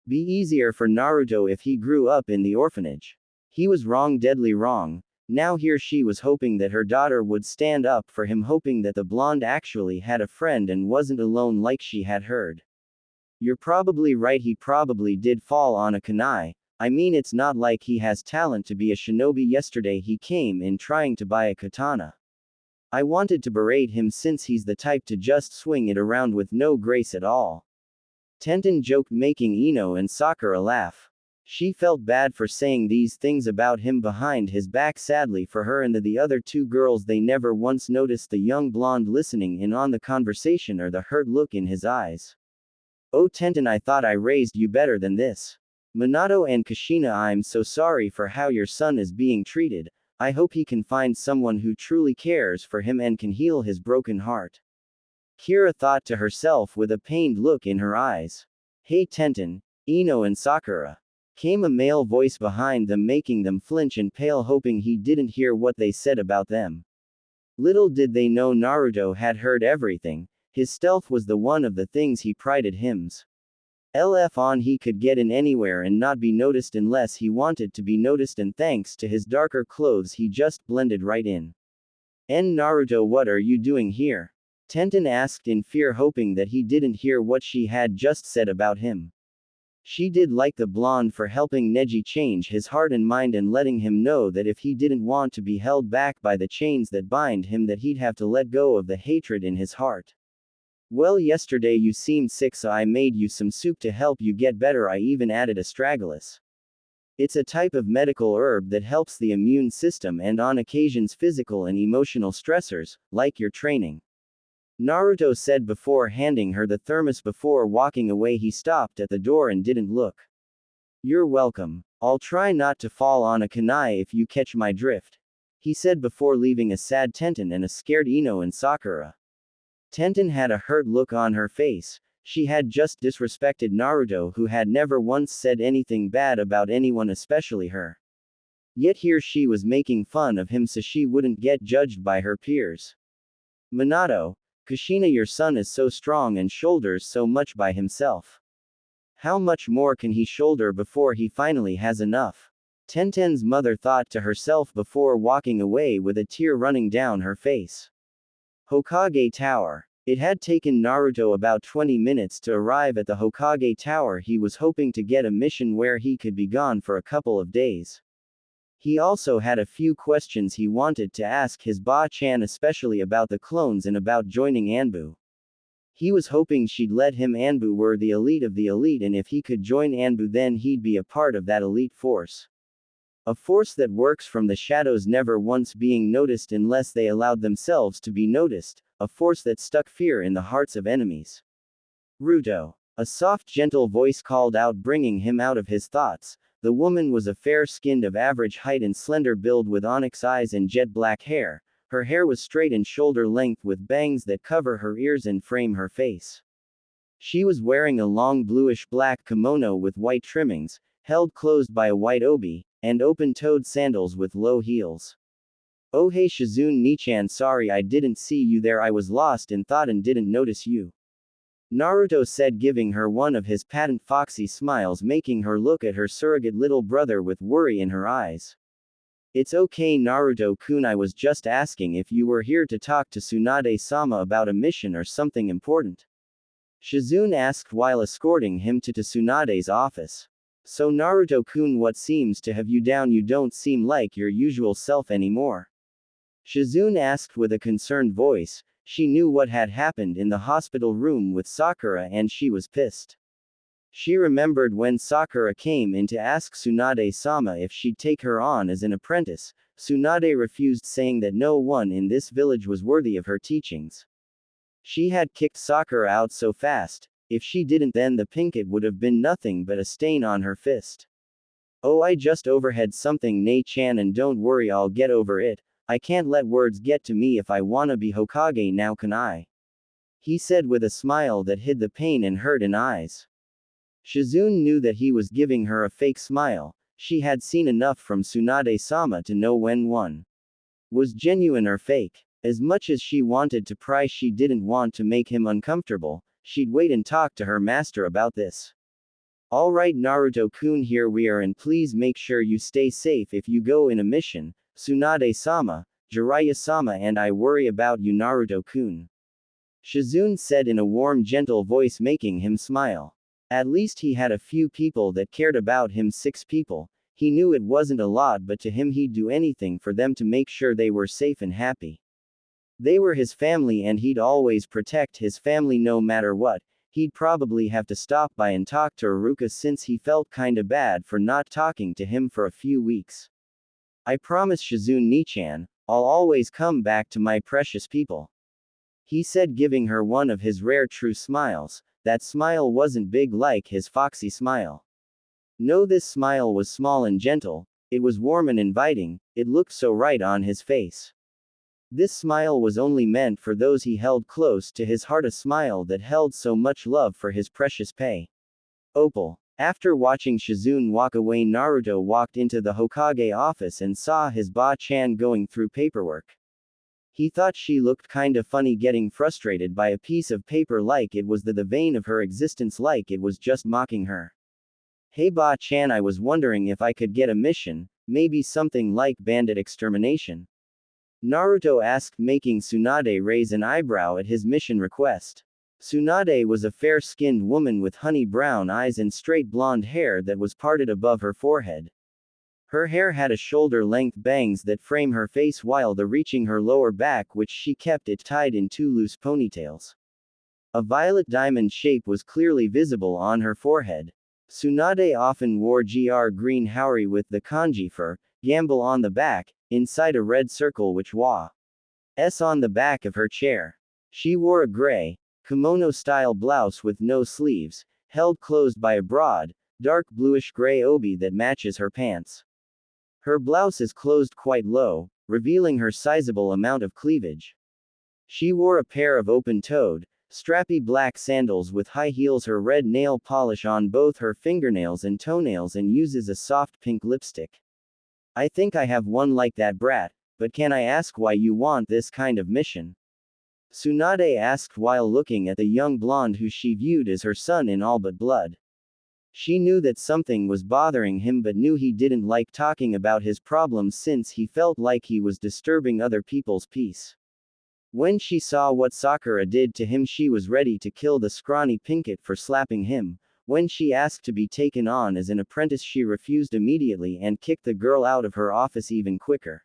be easier for Naruto if he grew up in the orphanage. He was wrong, deadly wrong. Now here she was hoping that her daughter would stand up for him, hoping that the blonde actually had a friend and wasn't alone like she had heard. You're probably right, he probably did fall on a kunai. I mean, it's not like he has talent to be a shinobi. Yesterday he came in trying to buy a katana. I wanted to berate him since he's the type to just swing it around with no grace at all. Tenten joked, making Ino and Sakura laugh. She felt bad for saying these things about him behind his back. Sadly for her and the other two girls, they never once noticed the young blonde listening in on the conversation or the hurt look in his eyes. Oh Tenten, I thought I raised you better than this. Minato and Kushina, I'm so sorry for how your son is being treated. I hope he can find someone who truly cares for him and can heal his broken heart. Kira thought to herself with a pained look in her eyes. Hey Tenten, Ino and Sakura. Came a male voice behind them, making them flinch and pale, hoping he didn't hear what they said about them. Little did they know Naruto had heard everything. His stealth was the one of the things he prided himself on. He could get in anywhere and not be noticed unless he wanted to be noticed, and thanks to his darker clothes he just blended right in. Naruto, what are you doing here? Tenten asked in fear, hoping that he didn't hear what she had just said about him. She did like the blonde for helping Neji change his heart and mind and letting him know that if he didn't want to be held back by the chains that bind him, that he'd have to let go of the hatred in his heart. Well, yesterday you seemed sick, so I made you some soup to help you get better. I even added astragalus. It's a type of medical herb that helps the immune system and on occasions physical and emotional stressors, like your training. Naruto said before handing her the thermos. Before walking away, he stopped at the door and didn't look. You're welcome. I'll try not to fall on a kunai if you catch my drift, he said before leaving a sad Tenten and a scared Ino and Sakura. Tenten had a hurt look on her face. She had just disrespected Naruto, who had never once said anything bad about anyone, especially her. Yet here she was making fun of him so she wouldn't get judged by her peers. Minato, Kushina, your son is so strong and shoulders so much by himself. How much more can he shoulder before he finally has enough? Tenten's mother thought to herself before walking away with a tear running down her face. Hokage Tower. It had taken Naruto about 20 minutes to arrive at the Hokage Tower. He was hoping to get a mission where he could be gone for a couple of days. He also had a few questions he wanted to ask his Ba-chan, especially about the clones and about joining Anbu. He was hoping she'd let him. Anbu were the elite of the elite, and if he could join Anbu, then he'd be a part of that elite force. A force that works from the shadows, never once being noticed unless they allowed themselves to be noticed, a force that stuck fear in the hearts of enemies. Ruto. A soft, gentle voice called out, bringing him out of his thoughts. The woman was a fair-skinned, of average height and slender build, with onyx eyes and jet black hair. Her hair was straight and shoulder length, with bangs that cover her ears and frame her face. She was wearing a long bluish-black kimono with white trimmings, held closed by a white obi, and open-toed sandals with low heels. Oh hey Shizune Nichan, sorry I didn't see you there, I was lost in thought and didn't notice you, Naruto said, giving her one of his patent foxy smiles, making her look at her surrogate little brother with worry in her eyes. It's okay Naruto-kun, I was just asking if you were here to talk to Tsunade-sama about a mission or something important, Shizune asked while escorting him to Tsunade's office. So Naruto-kun, what seems to have you down? You don't seem like your usual self anymore, Shizune asked with a concerned voice. She knew what had happened in the hospital room with Sakura and she was pissed. She remembered when Sakura came in to ask Tsunade-sama if she'd take her on as an apprentice. Tsunade refused, saying that no one in this village was worthy of her teachings. She had kicked Sakura out so fast. If she didn't, then the pinkett would have been nothing but a stain on her fist. Oh, I just overheard something, Nei-chan, and don't worry, I'll get over it. I can't let words get to me if I wanna be Hokage now, can I? He said with a smile that hid the pain and hurt in eyes. Shizune knew that he was giving her a fake smile. She had seen enough from Tsunade-sama to know when one was genuine or fake. As much as she wanted to pry, she didn't want to make him uncomfortable. She'd wait and talk to her master about this. Alright Naruto-kun, here we are, and please make sure you stay safe if you go in a mission. Tsunade-sama, Jiraiya-sama and I worry about you Naruto-kun, Shizune said in a warm, gentle voice, making him smile. At least he had a few people that cared about him. 6 people. He knew it wasn't a lot, but to him he'd do anything for them to make sure they were safe and happy. They were his family and he'd always protect his family no matter what. He'd probably have to stop by and talk to Iruka since he felt kinda bad for not talking to him for a few weeks. I promise Shizune Nichan, I'll always come back to my precious people, he said, giving her one of his rare true smiles. That smile wasn't big like his foxy smile. No, this smile was small and gentle. It was warm and inviting. It looked so right on his face. This smile was only meant for those he held close to his heart, a smile that held so much love for his precious Pei Opal. After watching Shizune walk away, Naruto walked into the Hokage office and saw his Ba-chan going through paperwork. He thought she looked kinda funny, getting frustrated by a piece of paper like it was the vein of her existence, like it was just mocking her. Hey Ba-chan, I was wondering if I could get a mission, maybe something like bandit extermination. Naruto asked, making Tsunade raise an eyebrow at his mission request. Tsunade was a fair-skinned woman with honey brown eyes and straight blonde hair that was parted above her forehead. Her hair had a shoulder-length bangs that frame her face while reaching her lower back, which she kept it tied in two loose ponytails. A violet diamond shape was clearly visible on her forehead. Tsunade often wore green haori with the kanji for gamble on the back, inside a red circle which was on the back of her chair. She wore a gray, kimono-style blouse with no sleeves, held closed by a broad, dark bluish-gray obi that matches her pants. Her blouse is closed quite low, revealing her sizable amount of cleavage. She wore a pair of open-toed, strappy black sandals with high heels, her red nail polish on both her fingernails and toenails, and uses a soft pink lipstick. I think I have one like that, brat, but can I ask why you want this kind of mission? Tsunade asked while looking at the young blonde who she viewed as her son in all but blood. She knew that something was bothering him but knew he didn't like talking about his problems since he felt like he was disturbing other people's peace. When she saw what Sakura did to him, she was ready to kill the scrawny pinkett for slapping him. When she asked to be taken on as an apprentice, she refused immediately and kicked the girl out of her office even quicker.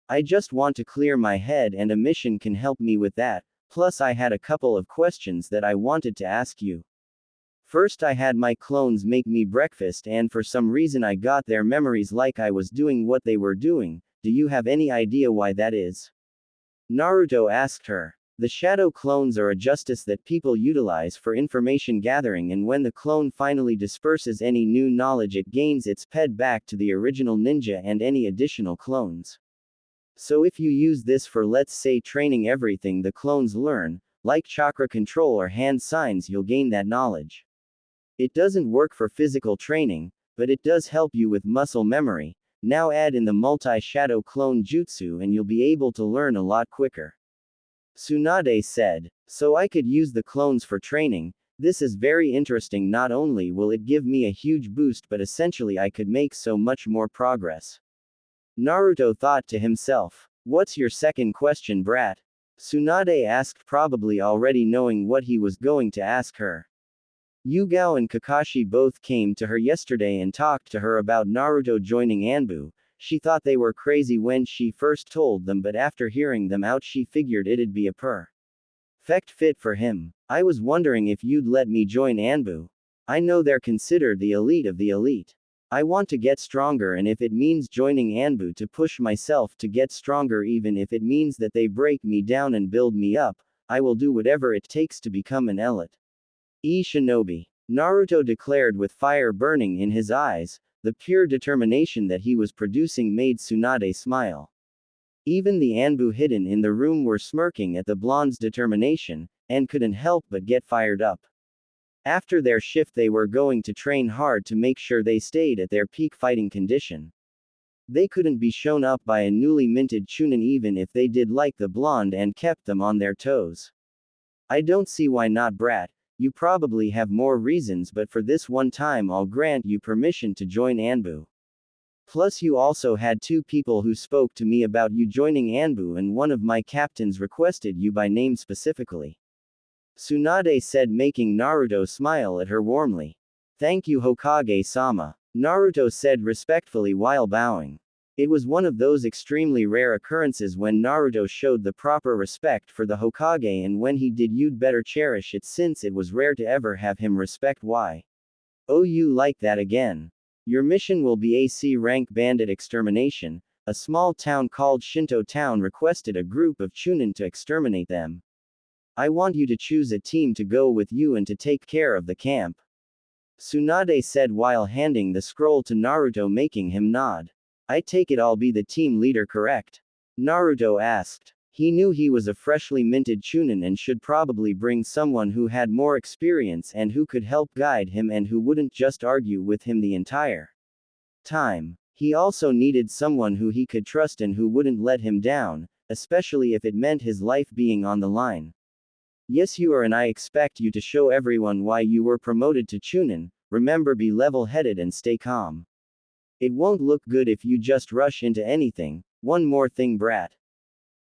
I just want to clear my head and a mission can help me with that, plus I had a couple of questions that I wanted to ask you. First, I had my clones make me breakfast and for some reason I got their memories like I was doing what they were doing. Do you have any idea why that is? Naruto asked her. The shadow clones are a justice that people utilize for information gathering, and when the clone finally disperses any new knowledge it gains, it's fed back to the original ninja and any additional clones. So if you use this for, let's say, training everything the clones learn, like chakra control or hand signs, you'll gain that knowledge. It doesn't work for physical training, but it does help you with muscle memory. Now add in the multi-shadow clone jutsu and you'll be able to learn a lot quicker. Tsunade said. So I could use the clones for training. This is very interesting. Not only will it give me a huge boost, but essentially I could make so much more progress. Naruto thought to himself. What's your second question, brat? Tsunade asked, probably already knowing what he was going to ask her. Yugao and Kakashi both came to her yesterday and talked to her about Naruto joining Anbu. She thought they were crazy when she first told them, but after hearing them out she figured it'd be a perfect fit for him. I was wondering if you'd let me join Anbu. I know they're considered the elite of the elite. I want to get stronger, and if it means joining Anbu to push myself to get stronger, even if it means that they break me down and build me up, I will do whatever it takes to become an elite shinobi. Naruto declared with fire burning in his eyes. The pure determination that he was producing made Tsunade smile. Even the Anbu hidden in the room were smirking at the blonde's determination, and couldn't help but get fired up. After their shift they were going to train hard to make sure they stayed at their peak fighting condition. They couldn't be shown up by a newly minted chunin even if they did like the blonde and kept them on their toes. I don't see why not, brat. You probably have more reasons, but for this one time I'll grant you permission to join Anbu. Plus you also had two people who spoke to me about you joining Anbu, and one of my captains requested you by name specifically. Tsunade said, making Naruto smile at her warmly. Thank you, Hokage-sama. Naruto said respectfully while bowing. It was one of those extremely rare occurrences when Naruto showed the proper respect for the Hokage, and when he did, you'd better cherish it since it was rare to ever have him respect. Why? Oh, you like that again? Your mission will be AC rank bandit extermination. A small town called Shinto Town requested a group of chunin to exterminate them. I want you to choose a team to go with you and to take care of the camp. Tsunade said while handing the scroll to Naruto, making him nod. I take it I'll be the team leader, correct? Naruto asked. He knew he was a freshly minted chunin and should probably bring someone who had more experience and who could help guide him and who wouldn't just argue with him the entire time. He also needed someone who he could trust and who wouldn't let him down, especially if it meant his life being on the line. Yes, you are, and I expect you to show everyone why you were promoted to chunin. Remember, be level-headed and stay calm. It won't look good if you just rush into anything. One more thing, brat.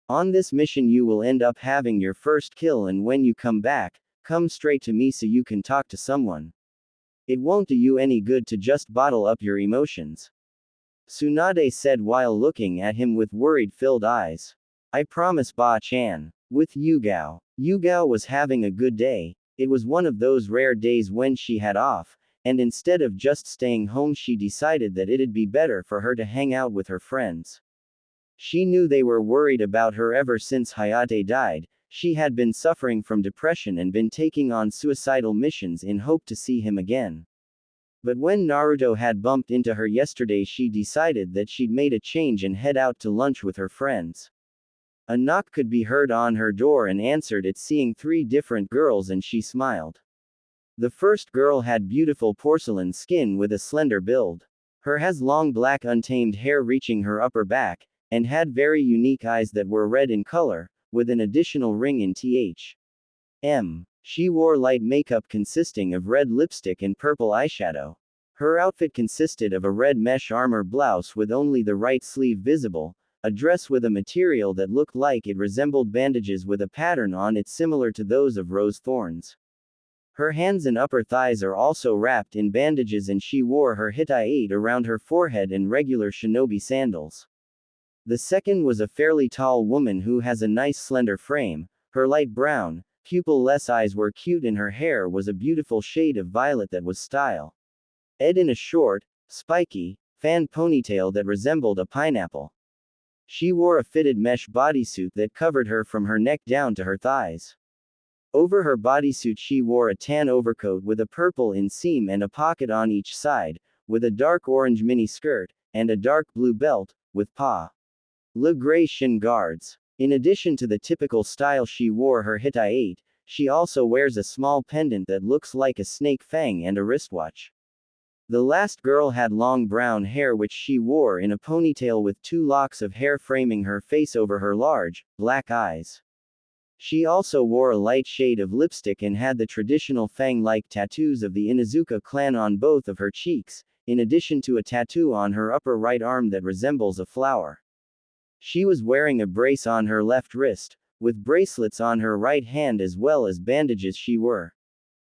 On this mission you will end up having your first kill, and when you come back, come straight to me so you can talk to someone. It won't do you any good to just bottle up your emotions. Tsunade said while looking at him with worried-filled eyes. I promise Ba-chan. With Yugao. Yugao was having a good day. It was one of those rare days when she had off, and instead of just staying home she decided that it'd be better for her to hang out with her friends. She knew they were worried about her ever since Hayate died. She had been suffering from depression and been taking on suicidal missions in hope to see him again. But when Naruto had bumped into her yesterday, she decided that she'd made a change and head out to lunch with her friends. A knock could be heard on her door and answered it, seeing 3 different girls, and she smiled. The first girl had beautiful porcelain skin with a slender build. Her has long black untamed hair reaching her upper back, and had very unique eyes that were red in color, with an additional ring in THM. She wore light makeup consisting of red lipstick and purple eyeshadow. Her outfit consisted of a red mesh armor blouse with only the right sleeve visible, a dress with a material that looked like it resembled bandages with a pattern on it similar to those of rose thorns. Her hands and upper thighs are also wrapped in bandages, and she wore her hitai around her forehead and regular shinobi sandals. The second was a fairly tall woman who has a nice slender frame. Her light brown, pupil-less eyes were cute, and her hair was a beautiful shade of violet that was style. Ed in a short, spiky, fan ponytail that resembled a pineapple. She wore a fitted mesh bodysuit that covered her from her neck down to her thighs. Over her bodysuit she wore a tan overcoat with a purple inseam and a pocket on each side, with a dark orange mini skirt, and a dark blue belt, with le gray shin guards. In addition to the typical style she wore her hitai, she also wears a small pendant that looks like a snake fang and a wristwatch. The last girl had long brown hair which she wore in a ponytail with 2 locks of hair framing her face over her large, black eyes. She also wore a light shade of lipstick and had the traditional fang-like tattoos of the Inuzuka clan on both of her cheeks, in addition to a tattoo on her upper right arm that resembles a flower. She was wearing a brace on her left wrist, with bracelets on her right hand as well as bandages. She wore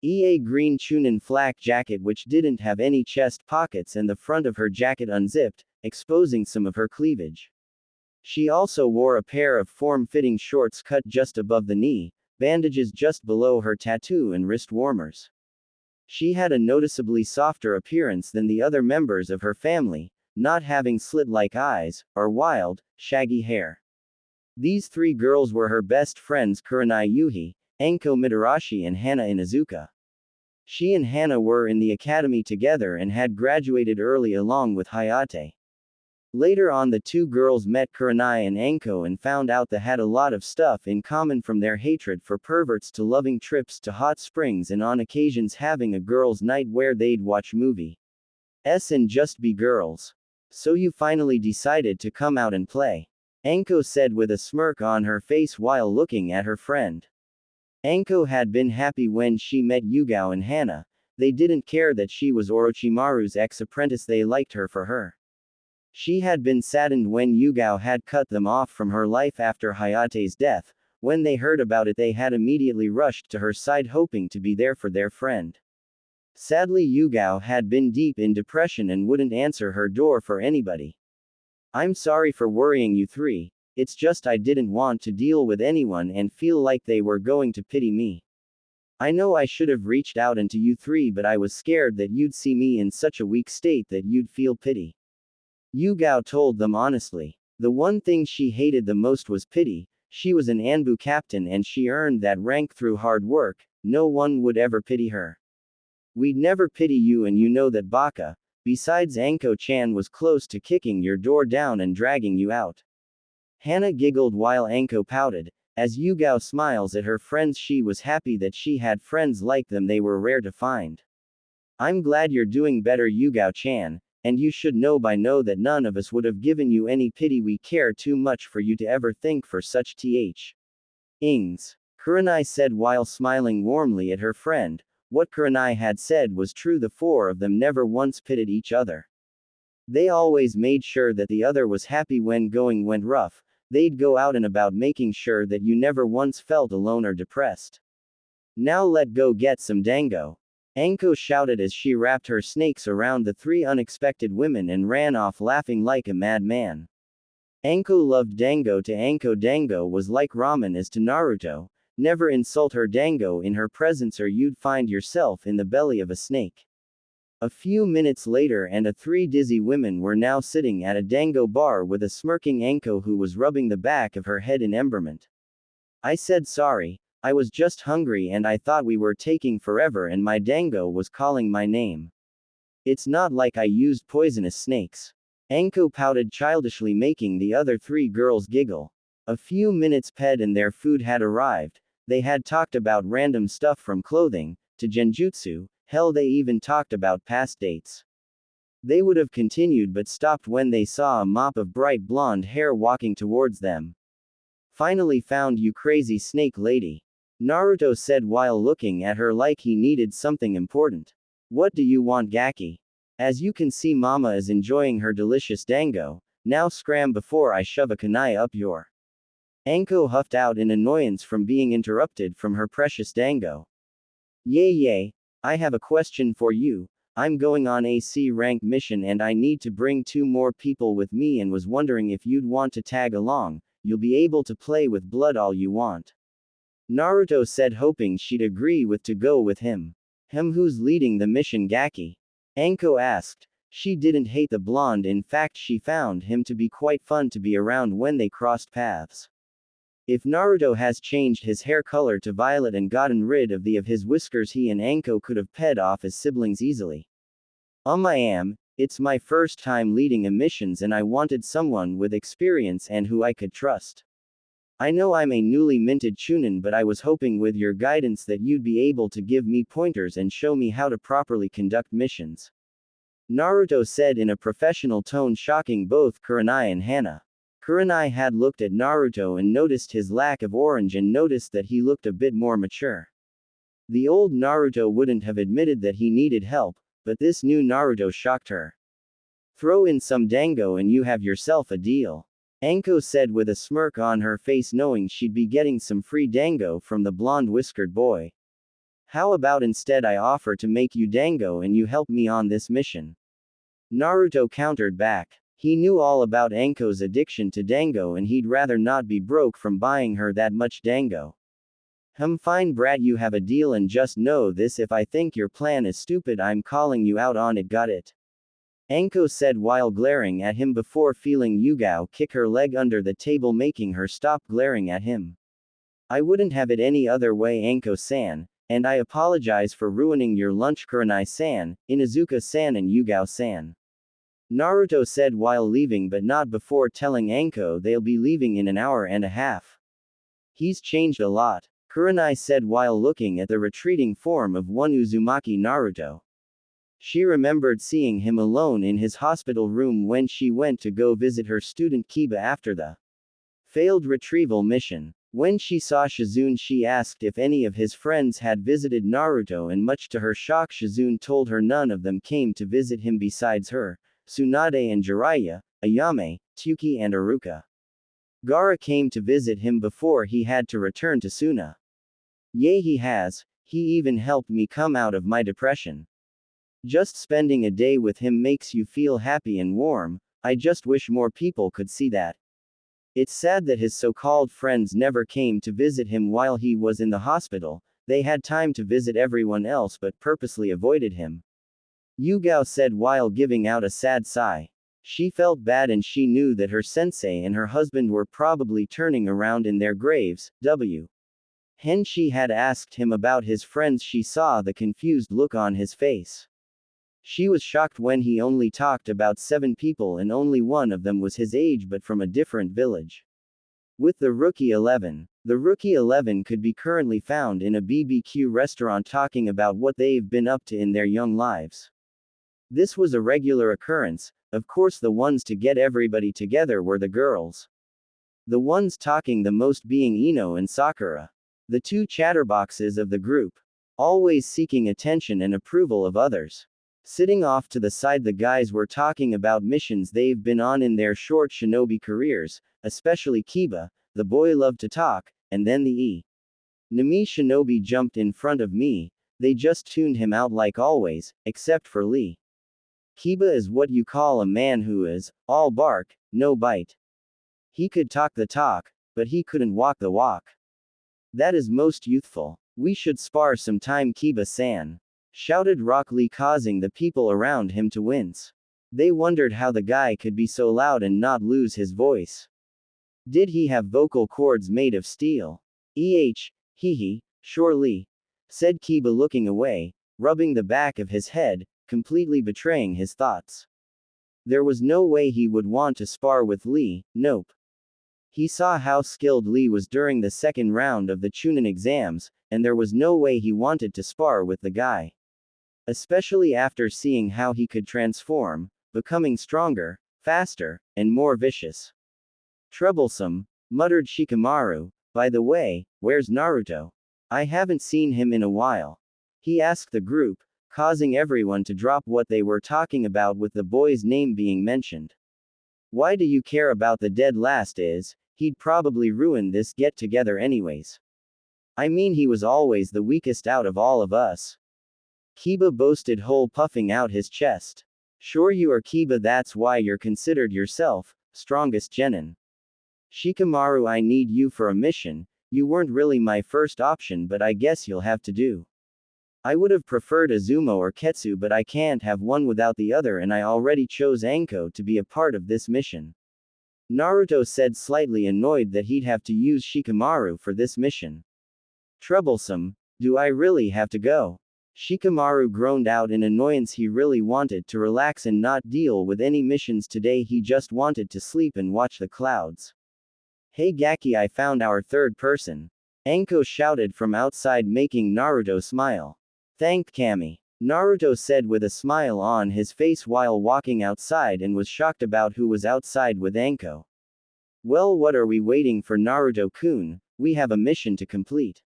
a green Chunin flak jacket which didn't have any chest pockets, and the front of her jacket unzipped, exposing some of her cleavage. She also wore a pair of form-fitting shorts cut just above the knee, bandages just below her tattoo, and wrist warmers. She had a noticeably softer appearance than the other members of her family, not having slit-like eyes, or wild, shaggy hair. These 3 girls were her best friends Kurenai Yuhi, Anko Mitarashi, and Hana Inuzuka. She and Hana were in the academy together and had graduated early along with Hayate. Later on, the 2 girls met Kurenai and Anko and found out they had a lot of stuff in common, from their hatred for perverts to loving trips to hot springs and on occasions having a girls' night where they'd watch movies and just be girls. So you finally decided to come out and play? Anko said with a smirk on her face while looking at her friend. Anko had been happy when she met Yugao and Hana. They didn't care that she was Orochimaru's ex-apprentice, they liked her for her. She had been saddened when Yugao had cut them off from her life after Hayate's death. When they heard about it, they had immediately rushed to her side hoping to be there for their friend. Sadly, Yugao had been deep in depression and wouldn't answer her door for anybody. I'm sorry for worrying you 3, it's just I didn't want to deal with anyone and feel like they were going to pity me. I know I should have reached out into you 3, but I was scared that you'd see me in such a weak state that you'd feel pity. Yugao told them honestly. The one thing she hated the most was pity. She was an Anbu captain and she earned that rank through hard work. No one would ever pity her. We'd never pity you, and you know that, Baka. Besides, Anko-chan was close to kicking your door down and dragging you out. Hana giggled while Anko pouted. As Yugao smiles at her friends, she was happy that she had friends like them. They were rare to find. I'm glad you're doing better, Yugao-chan. And you should know by now that none of us would have given you any pity. We care too much for you to ever think for such things. Kurenai said while smiling warmly at her friend. What Kurenai had said was true. The 4 of them never once pitied each other. They always made sure that the other was happy when going went rough. They'd go out and about making sure that you never once felt alone or depressed. Now let go get some dango. Anko shouted as she wrapped her snakes around the three unexpected women and ran off laughing like a madman. Anko loved dango to Anko. Dango was like ramen is to Naruto. Never insult her dango in her presence or you'd find yourself in the belly of a snake. A few minutes later and three dizzy women were now sitting at a dango bar with a smirking Anko who was rubbing the back of her head in embarrassment. I said sorry, I was just hungry and I thought we were taking forever and my dango was calling my name. It's not like I used poisonous snakes. Anko pouted childishly, making the other three girls giggle. A few minutes passed and their food had arrived. They had talked about random stuff from clothing to genjutsu. Hell, they even talked about past dates. They would have continued but stopped when they saw a mop of bright blonde hair walking towards them. Finally found you, crazy snake lady. Naruto said while looking at her like he needed something important. What do you want, Gaki? As you can see, Mama is enjoying her delicious dango. Now scram before I shove a kunai up your. Anko huffed out in annoyance from being interrupted from her precious dango. Yay. I have a question for you. I'm going on a C rank mission and I need to bring 2 more people with me and was wondering if you'd want to tag along. You'll be able to play with blood all you want. Naruto said, hoping she'd agree to go with him. Who's leading the mission, Gaki? Anko asked. She didn't hate the blonde, in fact she found him to be quite fun to be around when they crossed paths. If Naruto has changed his hair color to violet and gotten rid of his whiskers, he and Anko could have paired off as siblings easily. I am. It's my first time leading a missions and I wanted someone with experience and who I could trust. I know I'm a newly minted chunin, but I was hoping with your guidance that you'd be able to give me pointers and show me how to properly conduct missions. Naruto said in a professional tone, shocking both Kurenai and Hana. Kurenai had looked at Naruto and noticed his lack of orange and noticed that he looked a bit more mature. The old Naruto wouldn't have admitted that he needed help, but this new Naruto shocked her. Throw in some dango and you have yourself a deal. Anko said with a smirk on her face, knowing she'd be getting some free dango from the blonde whiskered boy. How about instead I offer to make you dango and you help me on this mission? Naruto countered back. He knew all about Anko's addiction to dango and he'd rather not be broke from buying her that much dango. Fine brat, you have a deal, and just know this, if I think your plan is stupid I'm calling you out on it, got it? Anko said while glaring at him before feeling Yugao kick her leg under the table, making her stop glaring at him. I wouldn't have it any other way, Anko-san, and I apologize for ruining your lunch, Kurenai-san, Inuzuka-san and Yugao-san. Naruto said while leaving, but not before telling Anko they'll be leaving in an hour and a half. He's changed a lot, Kurenai said while looking at the retreating form of one Uzumaki Naruto. She remembered seeing him alone in his hospital room when she went to go visit her student Kiba after the failed retrieval mission. When she saw Shizune, she asked if any of his friends had visited Naruto, and much to her shock Shizune told her none of them came to visit him besides her, Tsunade and Jiraiya, Ayame, Tsuki and Aruka. Gaara came to visit him before he had to return to Suna. Yay, he has. He even helped me come out of my depression. Just spending a day with him makes you feel happy and warm. I just wish more people could see that. It's sad that his so-called friends never came to visit him while he was in the hospital. They had time to visit everyone else but purposely avoided him. Yugao said while giving out a sad sigh. She felt bad and she knew that her sensei and her husband were probably turning around in their graves. She had asked him about his friends. She saw the confused look on his face. She was shocked when he only talked about 7 people and only one of them was his age but from a different village. With the Rookie 11. The Rookie 11 could be currently found in a BBQ restaurant talking about what they've been up to in their young lives. This was a regular occurrence. Of course, the ones to get everybody together were the girls. The ones talking the most being Ino and Sakura. The 2 chatterboxes of the group. Always seeking attention and approval of others. Sitting off to the side, the guys were talking about missions they've been on in their short shinobi careers, especially Kiba, the boy loved to talk, and then the enemy shinobi jumped in front of me. They just tuned him out like always, except for Lee. Kiba is what you call a man who is all bark, no bite. He could talk the talk, but he couldn't walk the walk. That is most youthful. We should spar some time, Kiba-san, shouted Rock Lee, causing the people around him to wince. They wondered how the guy could be so loud and not lose his voice. Did he have vocal cords made of steel? Hee, surely, said Kiba, looking away, rubbing the back of his head, completely betraying his thoughts. There was no way he would want to spar with Lee, nope. He saw how skilled Lee was during the second round of the Chunin exams, and there was no way he wanted to spar with the guy. Especially after seeing how he could transform, becoming stronger, faster, and more vicious. Troublesome, muttered Shikamaru. By the way, where's Naruto? I haven't seen him in a while. He asked the group, causing everyone to drop what they were talking about with the boy's name being mentioned. Why do you care about the dead last? He'd probably ruin this get-together anyways. I mean, he was always the weakest out of all of us. Kiba boasted, whole puffing out his chest. Sure you are, Kiba, that's why you're considered yourself strongest genin. Shikamaru, I need you for a mission. You weren't really my first option, but I guess you'll have to do. I would have preferred Azuma or Ketsu, but I can't have one without the other, and I already chose Anko to be a part of this mission. Naruto said, slightly annoyed that he'd have to use Shikamaru for this mission. Troublesome, do I really have to go? Shikamaru groaned out in annoyance. He really wanted to relax and not deal with any missions today. He just wanted to sleep and watch the clouds. Hey Gaki, I found our third person. Anko shouted from outside, making Naruto smile. Thanked Kami. Naruto said with a smile on his face while walking outside, and was shocked about who was outside with Anko. Well, what are we waiting for, Naruto-kun? We have a mission to complete,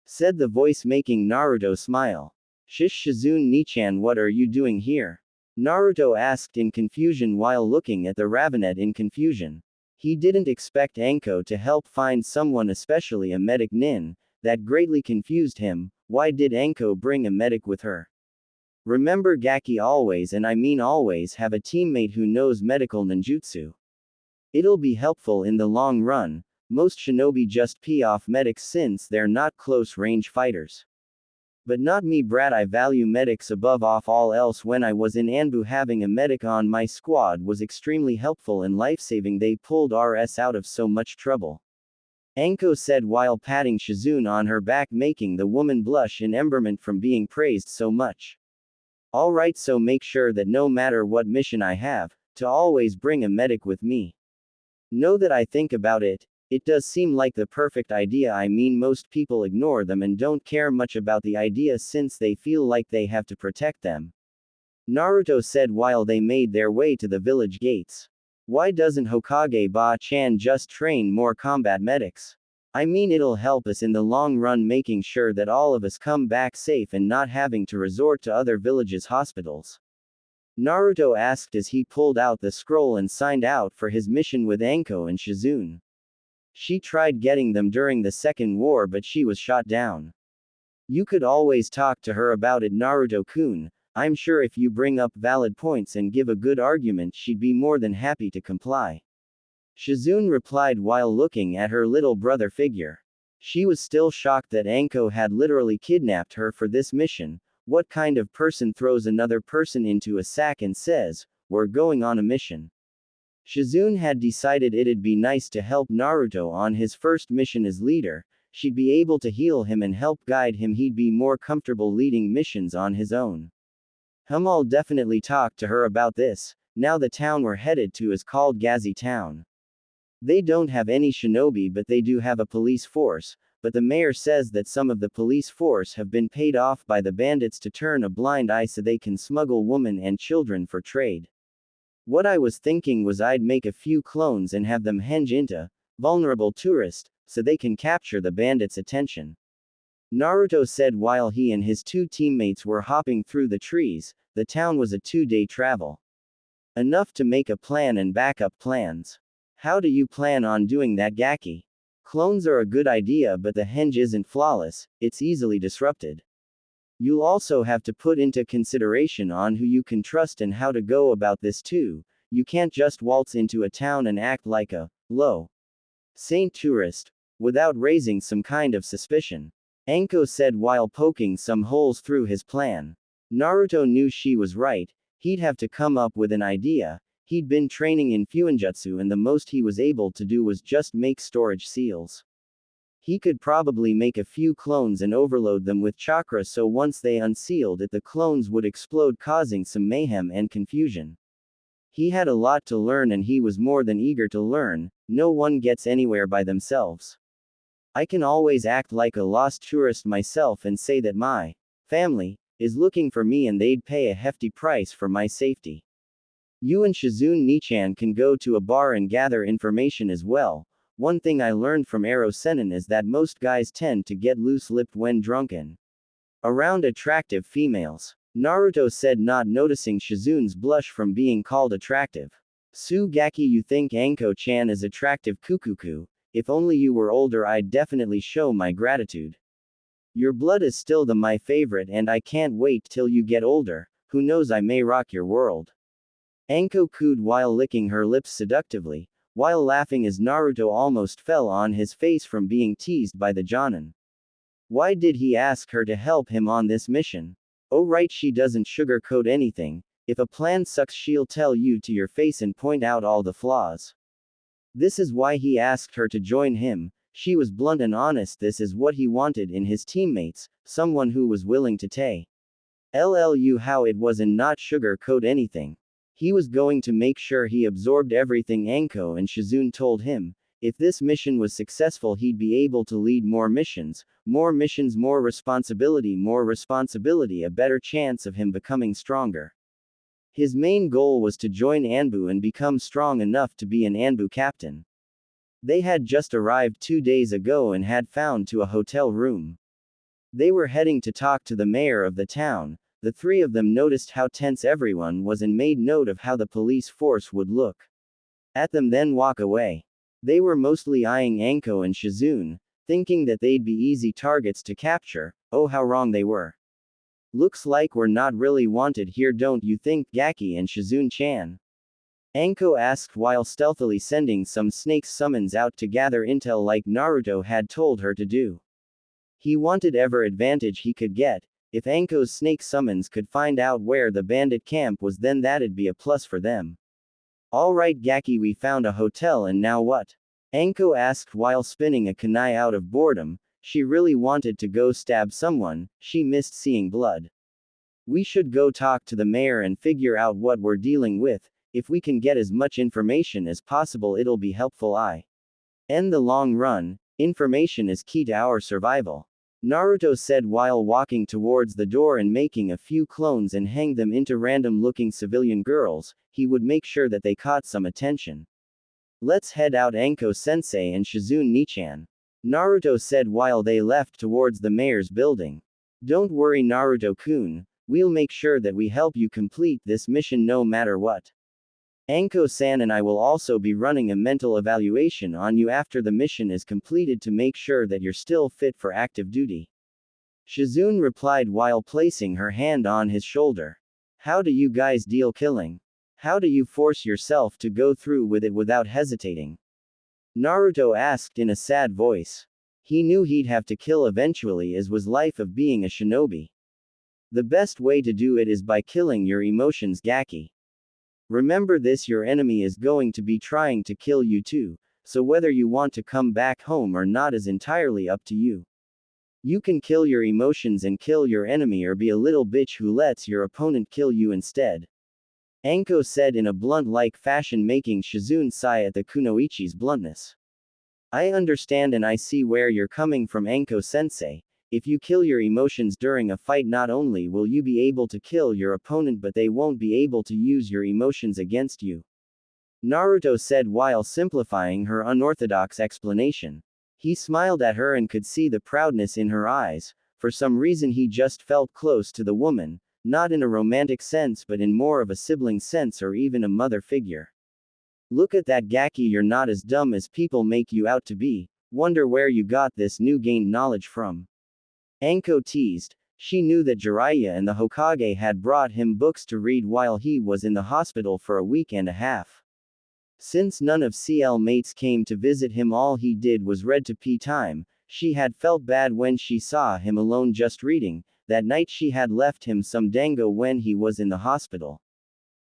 said the voice, making Naruto smile. Shizune Nichan, what are you doing here? Naruto asked in confusion while looking at the Ravenet in confusion. He didn't expect Anko to help find someone, especially a medic nin. That greatly confused him. Why did Anko bring a medic with her? Remember, Gaki always, and I mean always, have a teammate who knows medical ninjutsu. It'll be helpful in the long run. Most shinobi just pee off medics since they're not close-range fighters. But not me, brat. I value medics above all else. When I was in Anbu, having a medic on my squad was extremely helpful and life-saving. They pulled RS out of so much trouble, Anko said while patting Shizune on her back, making the woman blush in emberment from being praised so much. Alright, so make sure that no matter what mission I have, to always bring a medic with me. Know that I think about it. It does seem like the perfect idea. I mean, most people ignore them and don't care much about the idea since they feel like they have to protect them, Naruto said while they made their way to the village gates. Why doesn't Hokage Ba-chan just train more combat medics? I mean, it'll help us in the long run, making sure that all of us come back safe and not having to resort to other villages' hospitals, Naruto asked as he pulled out the scroll and signed out for his mission with Anko and Shizune. She tried getting them during the Second War, but she was shot down. You could always talk to her about it, Naruto-kun. I'm sure if you bring up valid points and give a good argument, she'd be more than happy to comply, Shizune replied while looking at her little brother figure. She was still shocked that Anko had literally kidnapped her for this mission. What kind of person throws another person into a sack and says, "We're going on a mission"? Shizune had decided it'd be nice to help Naruto on his first mission as leader. She'd be able to heal him and help guide him. He'd be more comfortable leading missions on his own. I'll definitely talk to her about this. Now the town we're headed to is called Gazi Town. They don't have any shinobi, but they do have a police force, but the mayor says that some of the police force have been paid off by the bandits to turn a blind eye so they can smuggle women and children for trade. What I was thinking was I'd make a few clones and have them henge into vulnerable tourists, so they can capture the bandits' attention, Naruto said while he and his two teammates were hopping through the trees. the town was a 2-day travel. Enough to make a plan and backup plans. How do you plan on doing that, Gaki? Clones are a good idea, but the henge isn't flawless, it's easily disrupted. You'll also have to put into consideration on who you can trust and how to go about this too. You can't just waltz into a town and act like a low saint tourist without raising some kind of suspicion. Anko said while poking some holes through his plan. Naruto knew she was right, he'd have to come up with an idea. He'd been training in Fuinjutsu and the most he was able to do was just make storage seals. He could probably make a few clones and overload them with chakra so once they unsealed it the clones would explode causing some mayhem and confusion. He had a lot to learn and he was more than eager to learn, no one gets anywhere by themselves. I can always act like a lost tourist myself and say that my family is looking for me and they'd pay a hefty price for my safety. You and Shizune Nichan can go to a bar and gather information as well. One thing I learned from Ero Sennin is that most guys tend to get loose-lipped when drunken around attractive females. Naruto said, not noticing Shizune's blush from being called attractive. Gaki, you think Anko-chan is attractive? Kukuku. If only you were older I'd definitely show my gratitude. Your blood is still my favorite and I can't wait till you get older, who knows I may rock your world. Anko cooed while licking her lips seductively, while laughing as Naruto almost fell on his face from being teased by the Jonin. Why did he ask her to help him on this mission? Oh right, she doesn't sugarcoat anything. If a plan sucks she'll tell you to your face and point out all the flaws. This is why he asked her to join him. She was blunt and honest. This is what he wanted in his teammates, someone who was willing to tell you how it was and not sugarcoat anything. He was going to make sure he absorbed everything Anko and Shizune told him. If this mission was successful he'd be able to lead more missions, more responsibility, a better chance of him becoming stronger. His main goal was to join Anbu and become strong enough to be an Anbu captain. They had just arrived 2 days ago and had found to a hotel room. They were heading to talk to the mayor of the town. The three of them noticed how tense everyone was and made note of how the police force would look at them then walk away. They were mostly eyeing Anko and Shizune, thinking that they'd be easy targets to capture. Oh, how wrong they were. Looks like we're not really wanted here, don't you think, Gaki and Shizune-chan? Anko asked while stealthily sending some snake summons out to gather intel like Naruto had told her to do. He wanted every advantage he could get. If Anko's snake summons could find out where the bandit camp was, then that'd be a plus for them. Alright Gaki, we found a hotel and now what? Anko asked while spinning a kunai out of boredom. She really wanted to go stab someone, she missed seeing blood. We should go talk to the mayor and figure out what we're dealing with. If we can get as much information as possible it'll be helpful. In the long run, information is key to our survival. Naruto said while walking towards the door and making a few clones and hang them into random-looking civilian girls. He would make sure that they caught some attention. Let's head out, Anko-sensei and Shizune Nichan. Naruto said while they left towards the mayor's building. Don't worry Naruto-kun, we'll make sure that we help you complete this mission no matter what. Anko-san and I will also be running a mental evaluation on you after the mission is completed to make sure that you're still fit for active duty. Shizune replied while placing her hand on his shoulder. How do you guys deal killing? How do you force yourself to go through with it without hesitating? Naruto asked in a sad voice. He knew he'd have to kill eventually, as was life of being a shinobi. The best way to do it is by killing your emotions, Gaki. Remember this, your enemy is going to be trying to kill you too, so whether you want to come back home or not is entirely up to you. You can kill your emotions and kill your enemy, or be a little bitch who lets your opponent kill you instead. Anko said in a blunt-like fashion, making Shizune sigh at the kunoichi's bluntness. I understand and I see where you're coming from, Anko-sensei. If you kill your emotions during a fight, not only will you be able to kill your opponent, but they won't be able to use your emotions against you. Naruto said while simplifying her unorthodox explanation. He smiled at her and could see the proudness in her eyes. For some reason he just felt close to the woman. not in a romantic sense but in more of a sibling sense or even a mother figure. Look at that Gaki, you're not as dumb as people make you out to be, wonder where you got this new gained knowledge from. Anko teased. She knew that Jiraiya and the Hokage had brought him books to read while he was in the hospital for a week and a half. Since none of CL mates came to visit him, all he did was read to pee time. She had felt bad when she saw him alone just reading. That night she had left him some dango when he was in the hospital.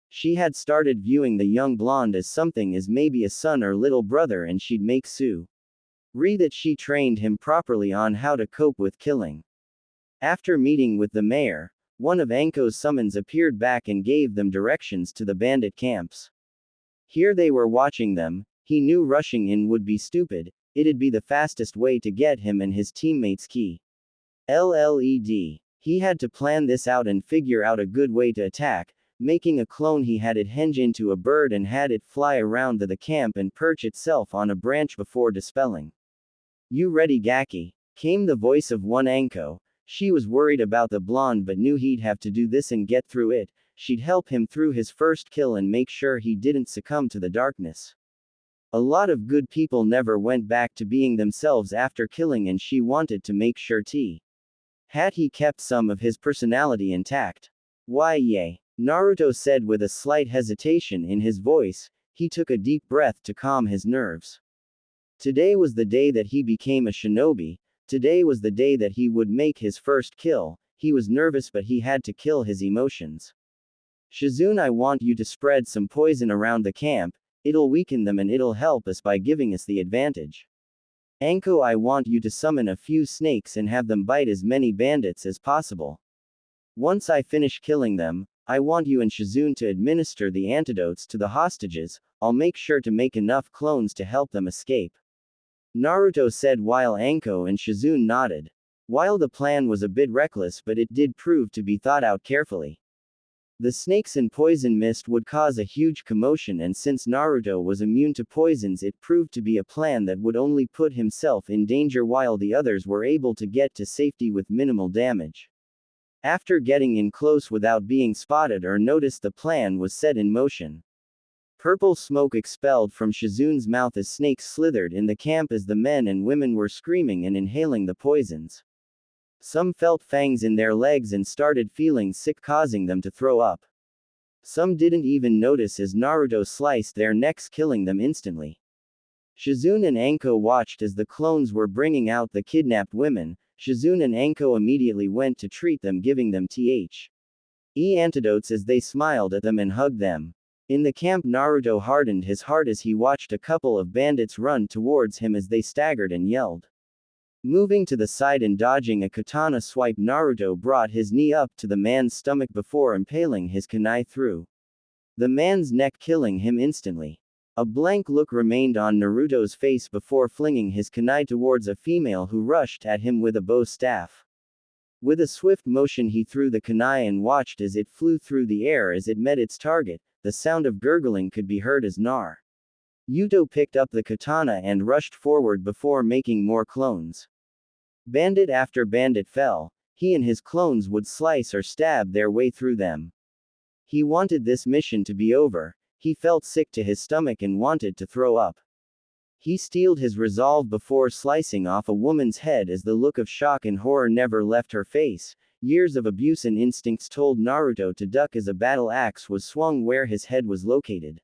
She had started viewing the young blonde as something as maybe a son or little brother, and she'd make Sue read that she trained him properly on how to cope with killing. After meeting with the mayor, one of Anko's summons appeared back and gave them directions to the bandit camps. Here they were watching them. He knew rushing in would be stupid, it'd be the fastest way to get him and his teammates key. LLED. He had to plan this out and figure out a good way to attack. Making a clone, he had it henge into a bird and had it fly around the camp and perch itself on a branch before dispelling. You ready, Gaki? Came the voice of one Anko. She was worried about the blonde but knew he'd have to do this and get through it. She'd help him through his first kill and make sure he didn't succumb to the darkness. A lot of good people never went back to being themselves after killing, and she wanted to make sure had he kept some of his personality intact. Why yay? Naruto said with a slight hesitation in his voice. He took a deep breath to calm his nerves. Today was the day that he became a shinobi. Today was the day that he would make his first kill. He was nervous but he had to kill his emotions. Shizune, I want you to spread some poison around the camp. It'll weaken them and it'll help us by giving us the advantage. Anko, I want you to summon a few snakes and have them bite as many bandits as possible. Once I finish killing them, I want you and Shizune to administer the antidotes to the hostages. I'll make sure to make enough clones to help them escape. Naruto said while Anko and Shizune nodded. While the plan was a bit reckless, but it did prove to be thought out carefully. The snakes and poison mist would cause a huge commotion, and since Naruto was immune to poisons, it proved to be a plan that would only put himself in danger while the others were able to get to safety with minimal damage. After getting in close without being spotted or noticed, the plan was set in motion. Purple smoke expelled from Shizune's mouth as snakes slithered in the camp as the men and women were screaming and inhaling the poisons. Some felt fangs in their legs and started feeling sick, causing them to throw up. Some didn't even notice as Naruto sliced their necks, killing them instantly. Shizune and Anko watched as the clones were bringing out the kidnapped women. Shizune and Anko immediately went to treat them, giving them antidotes as they smiled at them and hugged them. In the camp, Naruto hardened his heart as he watched a couple of bandits run towards him as they staggered and yelled. Moving to the side and dodging a katana swipe, Naruto brought his knee up to the man's stomach before impaling his kunai through the man's neck, killing him instantly. A blank look remained on Naruto's face before flinging his kunai towards a female who rushed at him with a bow staff. With a swift motion he threw the kunai and watched as it flew through the air. As it met its target, the sound of gurgling could be heard as Naruto picked up the katana and rushed forward before making more clones. Bandit after bandit fell. He and his clones would slice or stab their way through them. He wanted this mission to be over. He felt sick to his stomach and wanted to throw up. He steeled his resolve before slicing off a woman's head as the look of shock and horror never left her face. Years of abuse and instincts told Naruto to duck as a battle axe was swung where his head was located.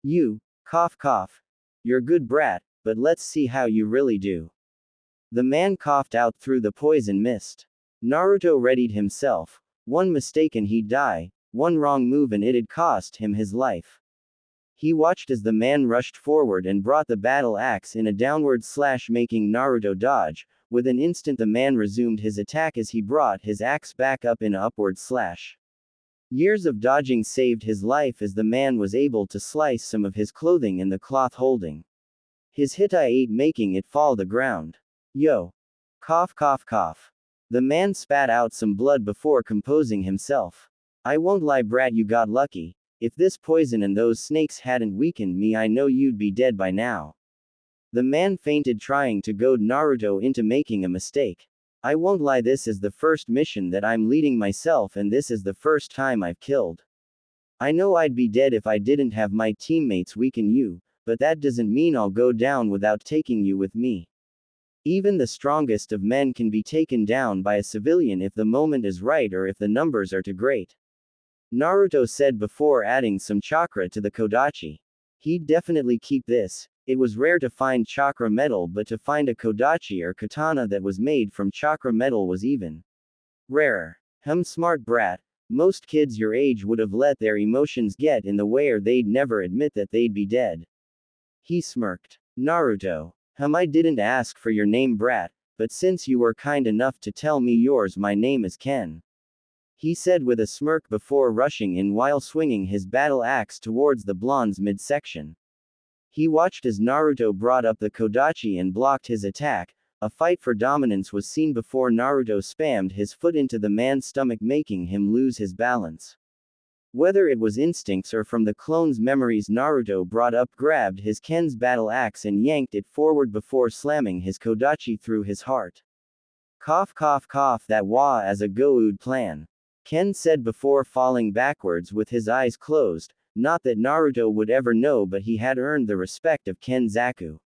You, cough cough. You're good brat, but let's see how you really do. The man coughed out through the poison mist. Naruto readied himself. One mistake and he'd die, one wrong move and it'd cost him his life. He watched as the man rushed forward and brought the battle axe in a downward slash, making Naruto dodge. With an instant the man resumed his attack as he brought his axe back up in an upward slash. Years of dodging saved his life as the man was able to slice some of his clothing and the cloth holding his Hittite, making it fall the ground. Yo. Cough cough cough. The man spat out some blood before composing himself. I won't lie brat, you got lucky. If this poison and those snakes hadn't weakened me, I know you'd be dead by now. The man fainted, trying to goad Naruto into making a mistake. I won't lie, this is the first mission that I'm leading myself, and this is the first time I've killed. I know I'd be dead if I didn't have my teammates weaken you, but that doesn't mean I'll go down without taking you with me. Even the strongest of men can be taken down by a civilian if the moment is right or if the numbers are too great. Naruto said before adding some chakra to the Kodachi. He'd definitely keep this. It was rare to find chakra metal, but to find a Kodachi or katana that was made from chakra metal was even rarer. Smart brat. Most kids your age would have let their emotions get in the way or they'd never admit that they'd be dead. He smirked. Naruto. I didn't ask for your name, brat, but since you were kind enough to tell me yours, my name is Ken. He said with a smirk before rushing in while swinging his battle axe towards the blonde's midsection. He watched as Naruto brought up the Kodachi and blocked his attack. A fight for dominance was seen before Naruto spammed his foot into the man's stomach, making him lose his balance. Whether it was instincts or from the clone's memories, Naruto brought up, grabbed his Ken's battle axe and yanked it forward before slamming his Kodachi through his heart. Cough cough cough, that was as a good plan. Ken said before falling backwards with his eyes closed. Not that Naruto would ever know, but he had earned the respect of Ken Zaku.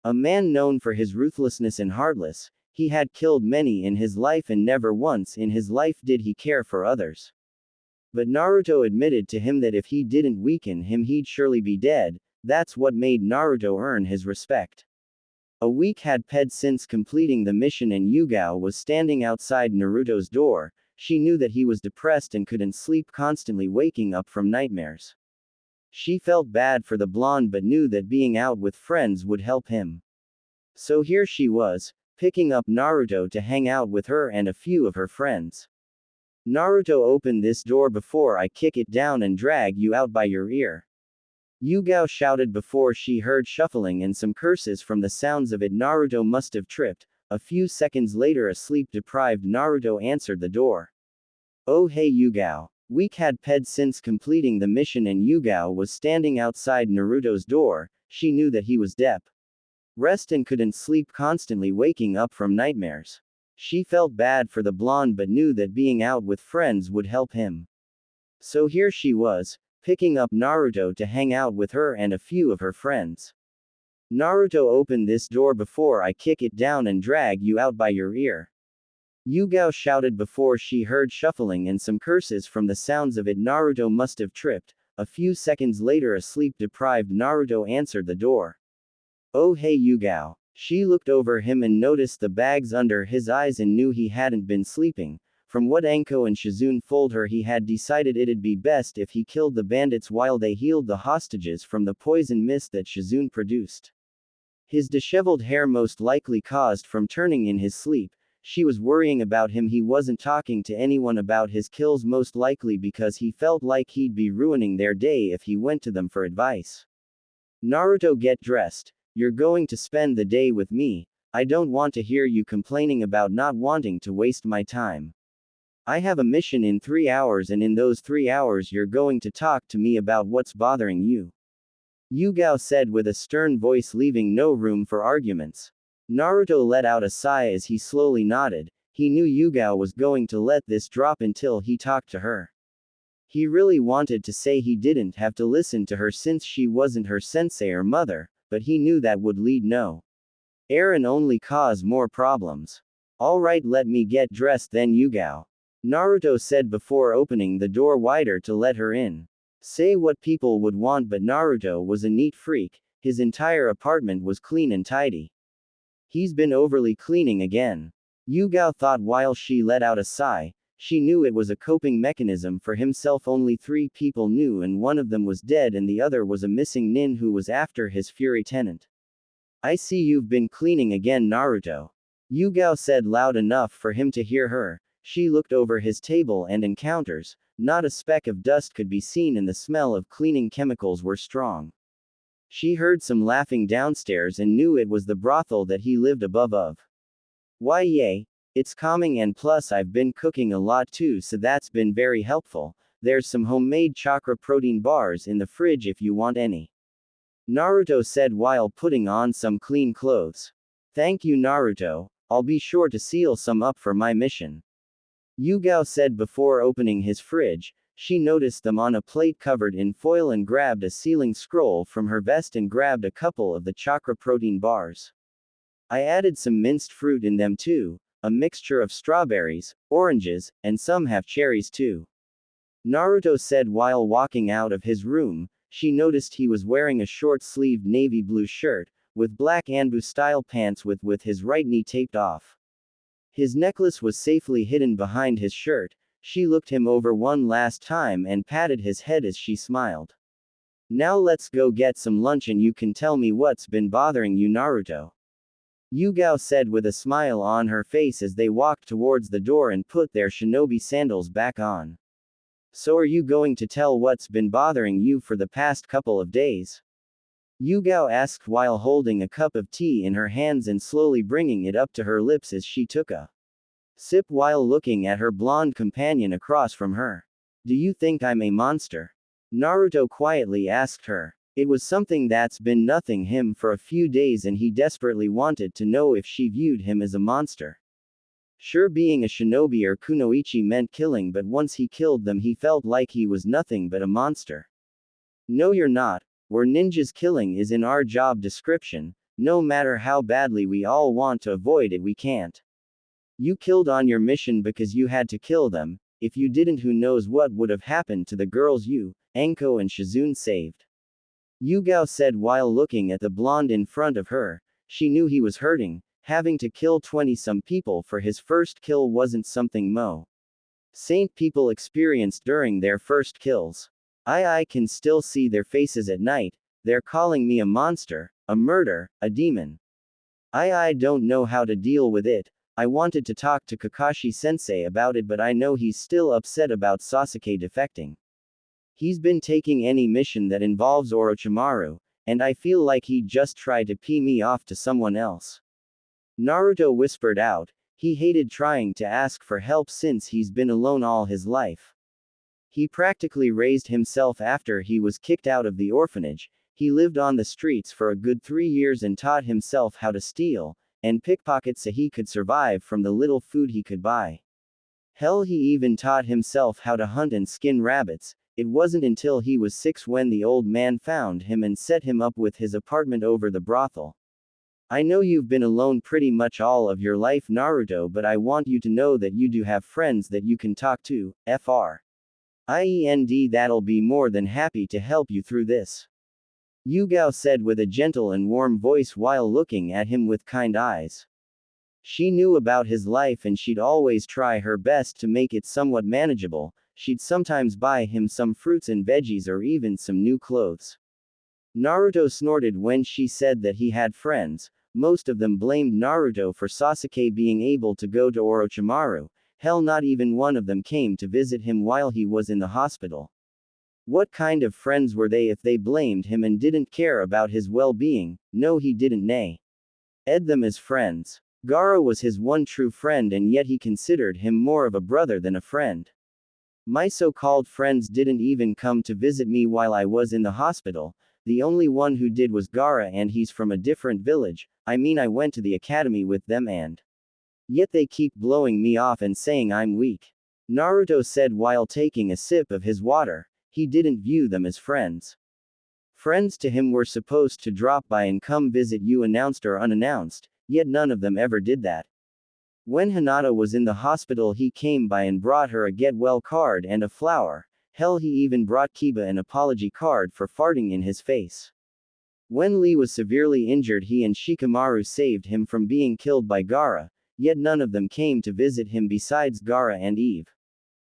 A man known for his ruthlessness and heartless, he had killed many in his life and never once in his life did he care for others. But Naruto admitted to him that if he didn't weaken him he'd surely be dead. That's what made Naruto earn his respect. A week had passed since completing the mission and Yugao was standing outside Naruto's door. She knew that he was depressed and couldn't sleep, constantly waking up from nightmares. She felt bad for the blonde but knew that being out with friends would help him. So here she was, picking up Naruto to hang out with her and a few of her friends. Naruto, open this door before I kick it down and drag you out by your ear. Yugao shouted before she heard shuffling and some curses. From the sounds of it, Naruto must have tripped. A few seconds later, a sleep-deprived Naruto answered the door. Oh hey Yugao. Week had passed since completing the mission and Yugao was standing outside Naruto's door. She knew that he was depressed and couldn't sleep, constantly waking up from nightmares. She felt bad for the blonde but knew that being out with friends would help him. So here she was, picking up Naruto to hang out with her and a few of her friends. Naruto, open this door before I kick it down and drag you out by your ear. Yugao shouted before she heard shuffling and some curses. From the sounds of it, Naruto must have tripped. A few seconds later, a sleep-deprived Naruto answered the door. Oh hey Yugao. She looked over him and noticed the bags under his eyes and knew he hadn't been sleeping. From what Anko and Shizune told her, he had decided it'd be best if he killed the bandits while they healed the hostages from the poison mist that Shizune produced. His disheveled hair most likely caused from turning in his sleep. She was worrying about him. He wasn't talking to anyone about his kills, most likely because he felt like he'd be ruining their day if he went to them for advice. Naruto, get dressed. You're going to spend the day with me. I don't want to hear you complaining about not wanting to waste my time. I have a mission in 3 hours, and in those 3 hours you're going to talk to me about what's bothering you. Yugao said with a stern voice, leaving no room for arguments. Naruto let out a sigh as he slowly nodded. He knew Yugao was going to let this drop until he talked to her. He really wanted to say he didn't have to listen to her since she wasn't her sensei or mother, but he knew that would lead nowhere and only cause more problems. Alright, let me get dressed then, Yugao. Naruto said before opening the door wider to let her in. Say what people would want, but Naruto was a neat freak. His entire apartment was clean and tidy. He's been overly cleaning again. Yugao thought while she let out a sigh. She knew it was a coping mechanism for himself. Only 3 people knew, and one of them was dead and the other was a missing nin who was after his fury tenant. I see you've been cleaning again, Naruto. Yugao said loud enough for him to hear her. She looked over his table and encounters. Not a speck of dust could be seen and the smell of cleaning chemicals were strong. She heard some laughing downstairs and knew it was the brothel that he lived above of. Why yay, it's calming, and plus I've been cooking a lot too, so that's been very helpful. There's some homemade chakra protein bars in the fridge if you want any. Naruto said while putting on some clean clothes. Thank you, Naruto. I'll be sure to seal some up for my mission. Yugao said before opening his fridge. She noticed them on a plate covered in foil and grabbed a sealing scroll from her vest and grabbed a couple of the chakra protein bars. I added some minced fruit in them too, a mixture of strawberries, oranges, and some have cherries too. Naruto said while walking out of his room. She noticed he was wearing a short-sleeved navy blue shirt, with black Anbu-style pants with his right knee taped off. His necklace was safely hidden behind his shirt. She looked him over one last time and patted his head as she smiled. Now let's go get some lunch and you can tell me what's been bothering you, Naruto. Yugao said with a smile on her face as they walked towards the door and put their shinobi sandals back on. So are you going to tell what's been bothering you for the past couple of days? Yugao asked while holding a cup of tea in her hands and slowly bringing it up to her lips as she took a sip while looking at her blonde companion across from her. Do you think I'm a monster? Naruto quietly asked her. It was something that's been nothing him for a few days and he desperately wanted to know if she viewed him as a monster. Sure, being a shinobi or kunoichi meant killing, but once he killed them he felt like he was nothing but a monster. No, you're not. We're ninjas. Killing is in our job description. No matter how badly we all want to avoid it, we can't. You killed on your mission because you had to kill them. If you didn't, who knows what would have happened to the girls you, Anko and Shizune saved. Yugao said while looking at the blonde in front of her. She knew he was hurting. Having to kill 20-some people for his first kill wasn't something Saint people experienced during their first kills. I can still see their faces at night. They're calling me a monster, a murder, a demon. I don't know how to deal with it. I wanted to talk to Kakashi-sensei about it, but I know he's still upset about Sasuke defecting. He's been taking any mission that involves Orochimaru, and I feel like he'd just try to pee me off to someone else. Naruto whispered out. He hated trying to ask for help since he's been alone all his life. He practically raised himself after he was kicked out of the orphanage. He lived on the streets for a good 3 years and taught himself how to steal and pickpocket so he could survive from the little food he could buy. Hell, he even taught himself how to hunt and skin rabbits. It wasn't until he was 6 when the old man found him and set him up with his apartment over the brothel. I know you've been alone pretty much all of your life, Naruto, but I want you to know that you do have friends that you can talk to, that'll be more than happy to help you through this. Yugao said with a gentle and warm voice while looking at him with kind eyes. She knew about his life and she'd always try her best to make it somewhat manageable. She'd sometimes buy him some fruits and veggies or even some new clothes. Naruto snorted when she said that he had friends. Most of them blamed Naruto for Sasuke being able to go to Orochimaru. Hell, not even one of them came to visit him while he was in the hospital. What kind of friends were they if they blamed him and didn't care about his well-being? No, he didn't ed them as friends. Gaara was his one true friend and yet he considered him more of a brother than a friend. My so-called friends didn't even come to visit me while I was in the hospital. The only one who did was Gaara, and he's from a different village. I mean, I went to the academy with them and yet they keep blowing me off and saying I'm weak. Naruto said while taking a sip of his water. He didn't view them as friends. Friends to him were supposed to drop by and come visit you announced or unannounced, yet none of them ever did that. When Hinata was in the hospital, he came by and brought her a get well card and a flower. Hell, he even brought Kiba an apology card for farting in his face. When Lee was severely injured, he and Shikamaru saved him from being killed by Gaara, yet none of them came to visit him besides Gaara and Eve.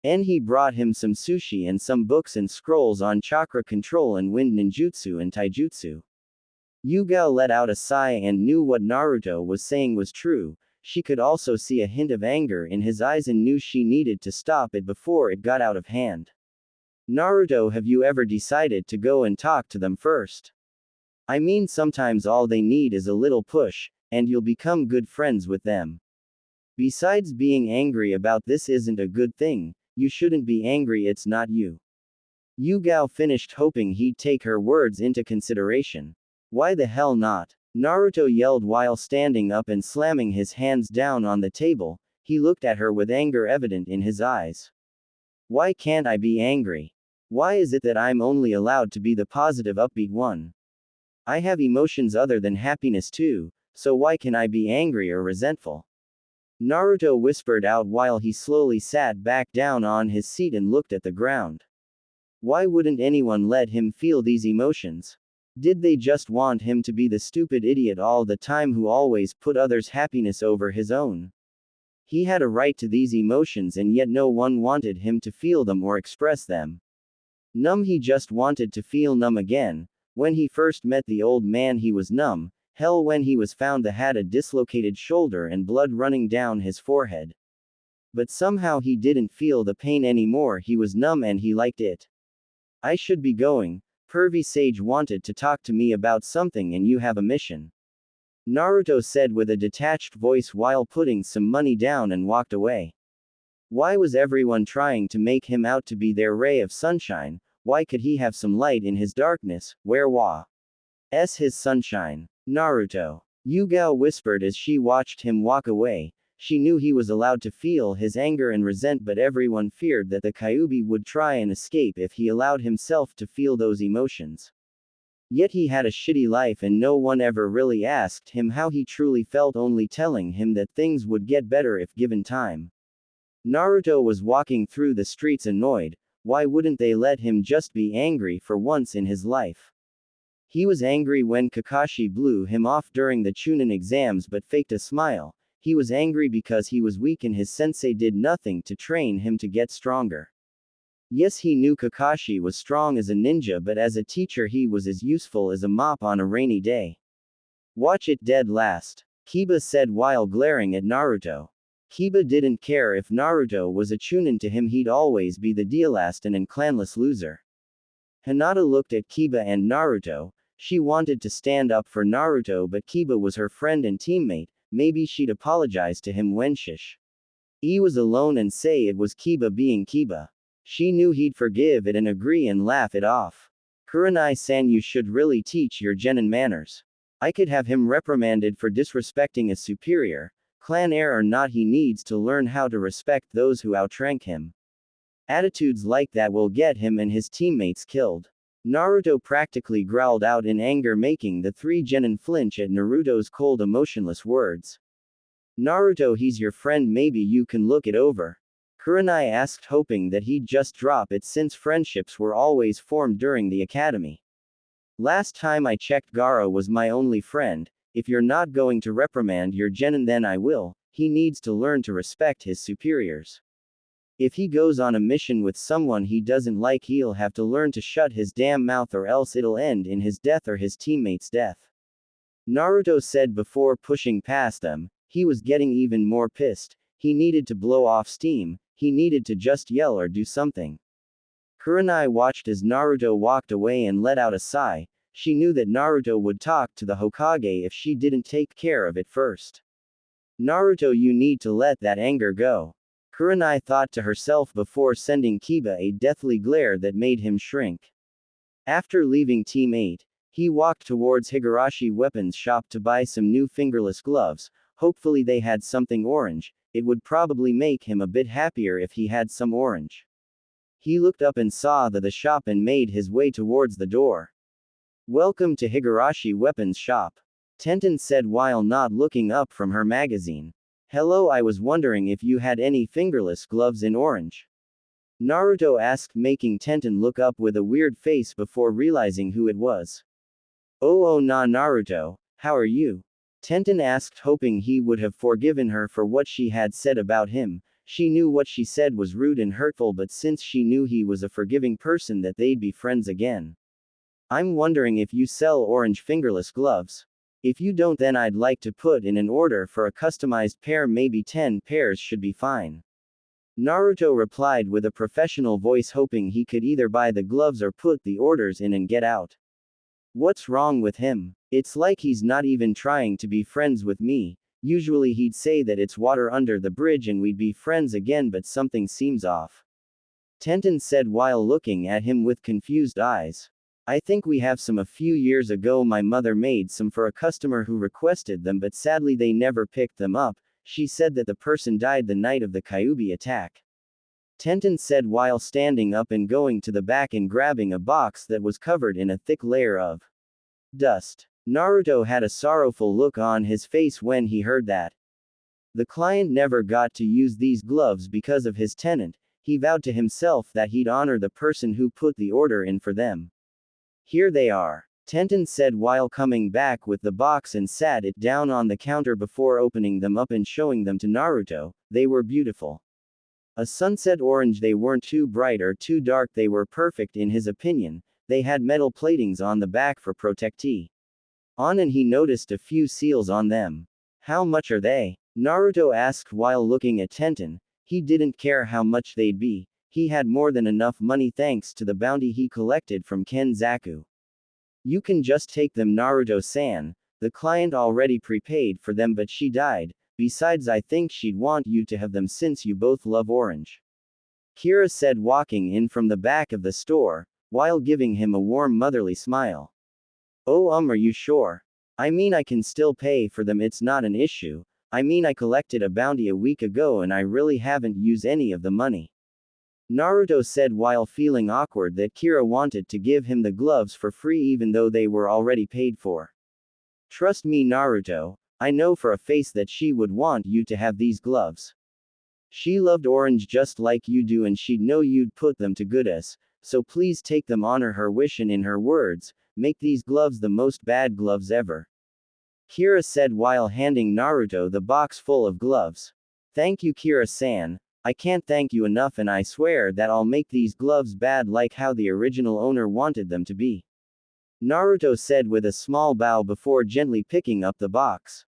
And he brought him some sushi and some books and scrolls on chakra control and wind ninjutsu and taijutsu. Yugao let out a sigh and knew what Naruto was saying was true. She could also see a hint of anger in his eyes and knew she needed to stop it before it got out of hand. Naruto, have you ever decided to go and talk to them first? I mean, sometimes all they need is a little push, and you'll become good friends with them. Besides, being angry about this isn't a good thing. You shouldn't be angry, it's not you. Yugao finished, hoping he'd take her words into consideration. Why the hell not? Naruto yelled while standing up and slamming his hands down on the table. He looked at her with anger evident in his eyes. Why can't I be angry? Why is it that I'm only allowed to be the positive upbeat one? I have emotions other than happiness too, so why can I be angry or resentful? Naruto whispered out while he slowly sat back down on his seat and looked at the ground. Why wouldn't anyone let him feel these emotions? Did they just want him to be the stupid idiot all the time who always put others' happiness over his own? He had a right to these emotions and yet no one wanted him to feel them or express them. Numb, he just wanted to feel numb again. When he first met the old man he was numb. Hell, when he was found he had a dislocated shoulder and blood running down his forehead. But somehow he didn't feel the pain anymore, he was numb and he liked it. I should be going. Pervy Sage wanted to talk to me about something and you have a mission. Naruto said with a detached voice while putting some money down and walked away. Why was everyone trying to make him out to be their ray of sunshine? Why could he have some light in his darkness? Where was his sunshine? Naruto. Yugao whispered as she watched him walk away. She knew he was allowed to feel his anger and resent, but everyone feared that the Kyuubi would try and escape if he allowed himself to feel those emotions. Yet he had a shitty life and no one ever really asked him how he truly felt, only telling him that things would get better if given time. Naruto was walking through the streets annoyed. Why wouldn't they let him just be angry for once in his life? He was angry when Kakashi blew him off during the Chunin exams but faked a smile. He was angry because he was weak and his sensei did nothing to train him to get stronger. Yes, he knew Kakashi was strong as a ninja, but as a teacher he was as useful as a mop on a rainy day. Watch it dead last, Kiba said while glaring at Naruto. Kiba didn't care if Naruto was a Chunin, to him he'd always be the dealastin and clanless loser. Hinata looked at Kiba and Naruto. She wanted to stand up for Naruto, but Kiba was her friend and teammate. Maybe she'd apologize to him when he was alone and say it was Kiba being Kiba. She knew he'd forgive it and agree and laugh it off. Kurenai-san, you should really teach your genin manners. I could have him reprimanded for disrespecting a superior. Clan heir or not, he needs to learn how to respect those who outrank him. Attitudes like that will get him and his teammates killed. Naruto practically growled out in anger, making the three genin flinch at Naruto's cold, emotionless words. Naruto, he's your friend, maybe you can look it over. Kurenai asked, hoping that he'd just drop it since friendships were always formed during the academy. Last time I checked, Gaara was my only friend. If you're not going to reprimand your genin, then I will. He needs to learn to respect his superiors. If he goes on a mission with someone he doesn't like, he'll have to learn to shut his damn mouth, or else it'll end in his death or his teammate's death. Naruto said before pushing past them. He was getting even more pissed. He needed to blow off steam. He needed to just yell or do something. Kurenai watched as Naruto walked away and let out a sigh. She knew that Naruto would talk to the Hokage if she didn't take care of it first. Naruto, you need to let that anger go. Kurenai thought to herself before sending Kiba a deathly glare that made him shrink. After leaving Team 8, he walked towards Higurashi Weapons Shop to buy some new fingerless gloves. Hopefully they had something orange. It would probably make him a bit happier if he had some orange. He looked up and saw the shop and made his way towards the door. Welcome to Higurashi Weapons Shop, Tenten said while not looking up from her magazine. Hello, I was wondering if you had any fingerless gloves in orange. Naruto asked, making Tenten look up with a weird face before realizing who it was. Oh nah, Naruto, how are you? Tenten asked, hoping he would have forgiven her for what she had said about him. She knew what she said was rude and hurtful, but since she knew he was a forgiving person, that they'd be friends again. I'm wondering if you sell orange fingerless gloves. If you don't, then I'd like to put in an order for a customized pair, maybe 10 pairs should be fine. Naruto replied with a professional voice, hoping he could either buy the gloves or put the orders in and get out. What's wrong with him? It's like he's not even trying to be friends with me. Usually he'd say that it's water under the bridge and we'd be friends again, but something seems off. Tenten said while looking at him with confused eyes. I think we have some. A few years ago my mother made some for a customer who requested them but sadly they never picked them up. She said that the person died the night of the Kyuubi attack. Tenten said while standing up and going to the back and grabbing a box that was covered in a thick layer of dust. Naruto had a sorrowful look on his face when he heard that. The client never got to use these gloves because of his tenant. He vowed to himself that he'd honor the person who put the order in for them. Here they are, Tenten said while coming back with the box and sat it down on the counter before opening them up and showing them to Naruto. They were beautiful. A sunset orange, they weren't too bright or too dark, they were perfect in his opinion. They had metal platings on the back for protectee. On, and he noticed a few seals on them. How much are they? Naruto asked while looking at Tenten. He didn't care how much they'd be. He had more than enough money thanks to the bounty he collected from Kenzaku. You can just take them, Naruto-san. The client already prepaid for them but she died. Besides, I think she'd want you to have them since you both love orange. Kira said walking in from the back of the store, while giving him a warm motherly smile. Oh, are you sure? I mean, I can still pay for them, it's not an issue. I mean, I collected a bounty a week ago and I really haven't used any of the money. Naruto said while feeling awkward that Kira wanted to give him the gloves for free even though they were already paid for. Trust me, Naruto, I know for a face that she would want you to have these gloves. She loved orange just like you do and she'd know you'd put them to good use, so please take them, honor her wish, and in her words, make these gloves the most bad gloves ever. Kira said while handing Naruto the box full of gloves. Thank you, Kira-san. I can't thank you enough, and I swear that I'll make these gloves bad like how the original owner wanted them to be. Naruto said with a small bow before gently picking up the box.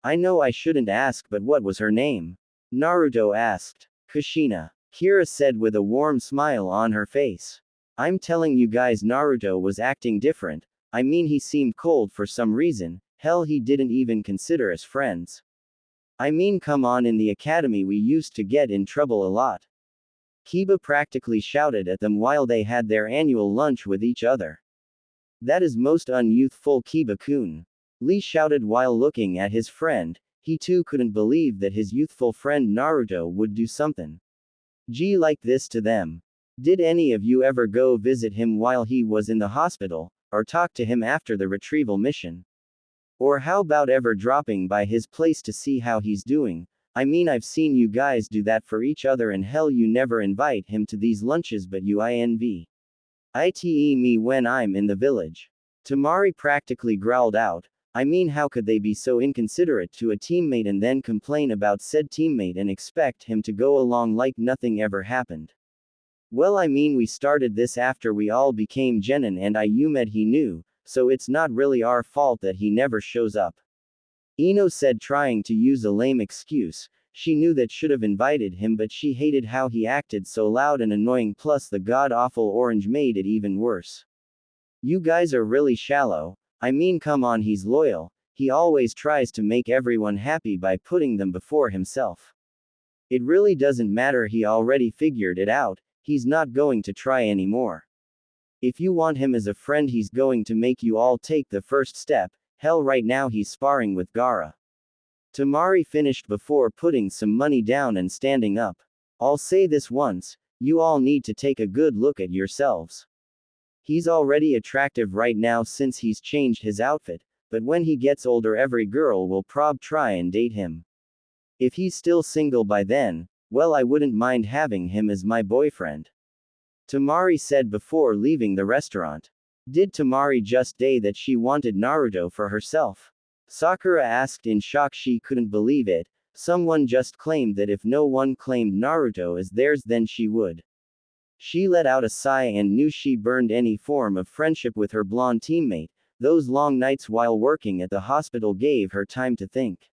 I know I shouldn't ask, but what was her name? Naruto asked. Kushina. Kira said with a warm smile on her face. I'm telling you guys, Naruto was acting different. I mean, he seemed cold for some reason. Hell, he didn't even consider us friends. I mean, come on, in the academy we used to get in trouble a lot. Kiba practically shouted at them while they had their annual lunch with each other. That is most unyouthful, Kiba-kun. Lee shouted while looking at his friend. He too couldn't believe that his youthful friend Naruto would do something like this to them. Did any of you ever go visit him while he was in the hospital, or talk to him after the retrieval mission? Or how about ever dropping by his place to see how he's doing? I mean, I've seen you guys do that for each other, and hell, you never invite him to these lunches, but you invite me when I'm in the village. Tamari practically growled out. I mean, how could they be so inconsiderate to a teammate and then complain about said teammate and expect him to go along like nothing ever happened? Well, I mean, we started this after we all became genin and Ayumed he knew, so it's not really our fault that he never shows up. Ino said, trying to use a lame excuse. She knew that should have invited him, but she hated how he acted so loud and annoying, plus the god-awful orange made it even worse. You guys are really shallow. I mean, come on, he's loyal. He always tries to make everyone happy by putting them before himself. It really doesn't matter, he already figured it out. He's not going to try anymore. If you want him as a friend, he's going to make you all take the first step. Hell, right now he's sparring with Gaara. Tamari finished before putting some money down and standing up. I'll say this once, you all need to take a good look at yourselves. He's already attractive right now since he's changed his outfit, but when he gets older every girl will try and date him. If he's still single by then, well, I wouldn't mind having him as my boyfriend. Tamari said before leaving the restaurant. Did Tamari just say that she wanted Naruto for herself? Sakura asked in shock. She couldn't believe it. Someone just claimed that if no one claimed Naruto as theirs, then she would. She let out a sigh and knew she burned any form of friendship with her blonde teammate. Those long nights while working at the hospital gave her time to think.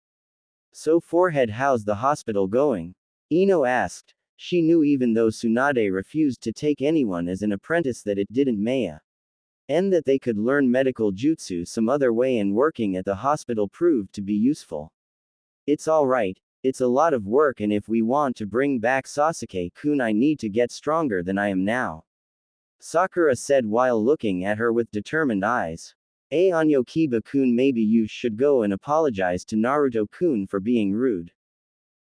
So forehead, how's the hospital going? Ino asked. She knew even though Tsunade refused to take anyone as an apprentice that it didn't Maya. And that they could learn medical jutsu some other way, and working at the hospital proved to be useful. It's alright, it's a lot of work, and if we want to bring back Sasuke-kun I need to get stronger than I am now. Sakura said while looking at her with determined eyes. Anyo Kiba-kun, maybe you should go and apologize to Naruto-kun for being rude.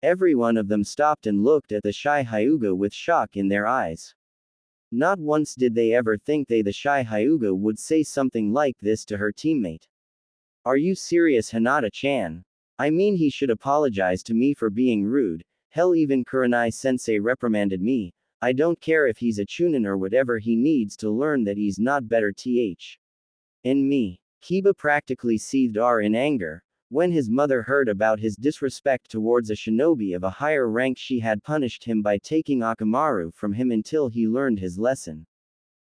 Every one of them stopped and looked at the shy Hyuga with shock in their eyes. Not once did they ever think the shy Hyuga would say something like this to her teammate. Are you serious, Hinata-chan? I mean, he should apologize to me for being rude. Hell, even Kurenai-sensei reprimanded me. I don't care if he's a chunin or whatever, he needs to learn that he's not better than me. Kiba practically seethed in anger. When his mother heard about his disrespect towards a shinobi of a higher rank, she had punished him by taking Akamaru from him until he learned his lesson.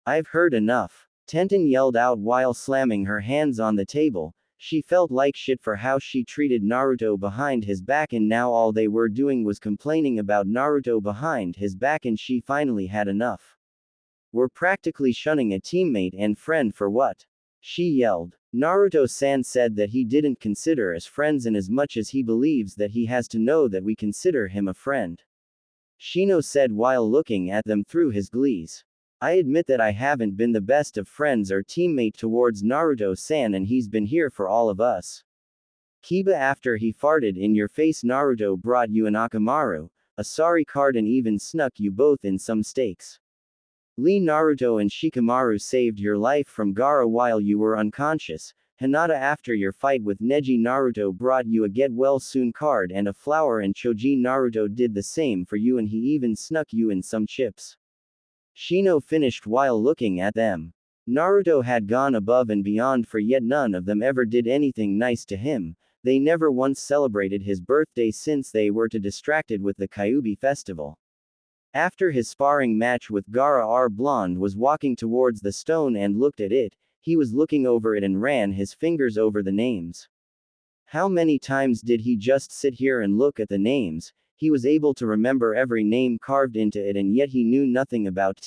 I've heard enough. Tenten yelled out while slamming her hands on the table. She felt like shit for how she treated Naruto behind his back, and now all they were doing was complaining about Naruto behind his back, and she finally had enough. We're practically shunning a teammate and friend for what? She yelled. Naruto-san said that he didn't consider us friends, and as much as he believes that he has to know that we consider him a friend. Shino said while looking at them through his glees. I admit that I haven't been the best of friends or teammate towards Naruto-san, and he's been here for all of us. Kiba, after he farted in your face, Naruto brought you an Akamaru, a sorry card, and even snuck you both in some stakes. Lee, Naruto and Shikamaru saved your life from Gaara while you were unconscious. Hinata, after your fight with Neji, Naruto brought you a get well soon card and a flower, and Choji, Naruto did the same for you, and he even snuck you in some chips. Shino finished while looking at them. Naruto had gone above and beyond for yet none of them ever did anything nice to him. They never once celebrated his birthday since they were too distracted with the Kyuubi festival. After his sparring match with Gaara, Blonde was walking towards the stone and looked at it. He was looking over it and ran his fingers over the names. How many times did he just sit here and look at the names? He was able to remember every name carved into it, and yet he knew nothing about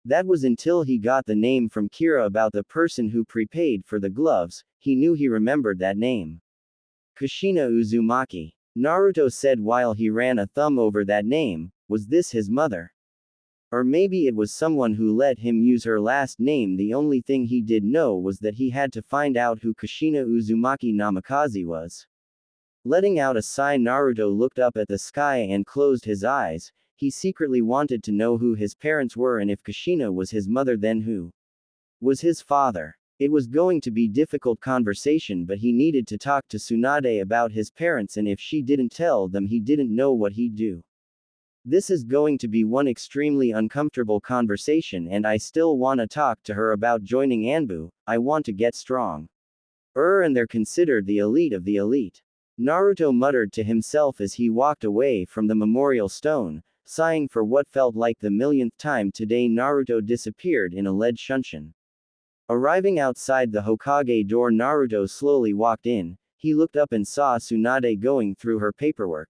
That was until he got the name from Kira about the person who prepaid for the gloves. He knew he remembered that name. Kushina Uzumaki. Naruto said while he ran a thumb over that name. Was this his mother? Or maybe it was someone who let him use her last name. The only thing he did know was that he had to find out who Kushina Uzumaki Namikaze was. Letting out a sigh, Naruto looked up at the sky and closed his eyes. He secretly wanted to know who his parents were, and if Kushina was his mother, then who was his father? It was going to be difficult conversation, but he needed to talk to Tsunade about his parents, and if she didn't tell them, he didn't know what he'd do. This is going to be one extremely uncomfortable conversation, and I still wanna talk to her about joining Anbu. I want to get strong. And they're considered the elite of the elite. Naruto muttered to himself as he walked away from the memorial stone, sighing for what felt like the millionth time today. Naruto disappeared in a lead shunshin. Arriving outside the Hokage door, Naruto slowly walked in. He looked up and saw Tsunade going through her paperwork.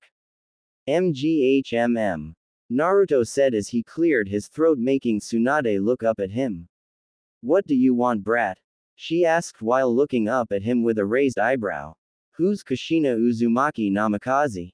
MGHMM. Naruto said as he cleared his throat, making Tsunade look up at him. What do you want, brat? She asked while looking up at him with a raised eyebrow. Who's Kushina Uzumaki Namikaze?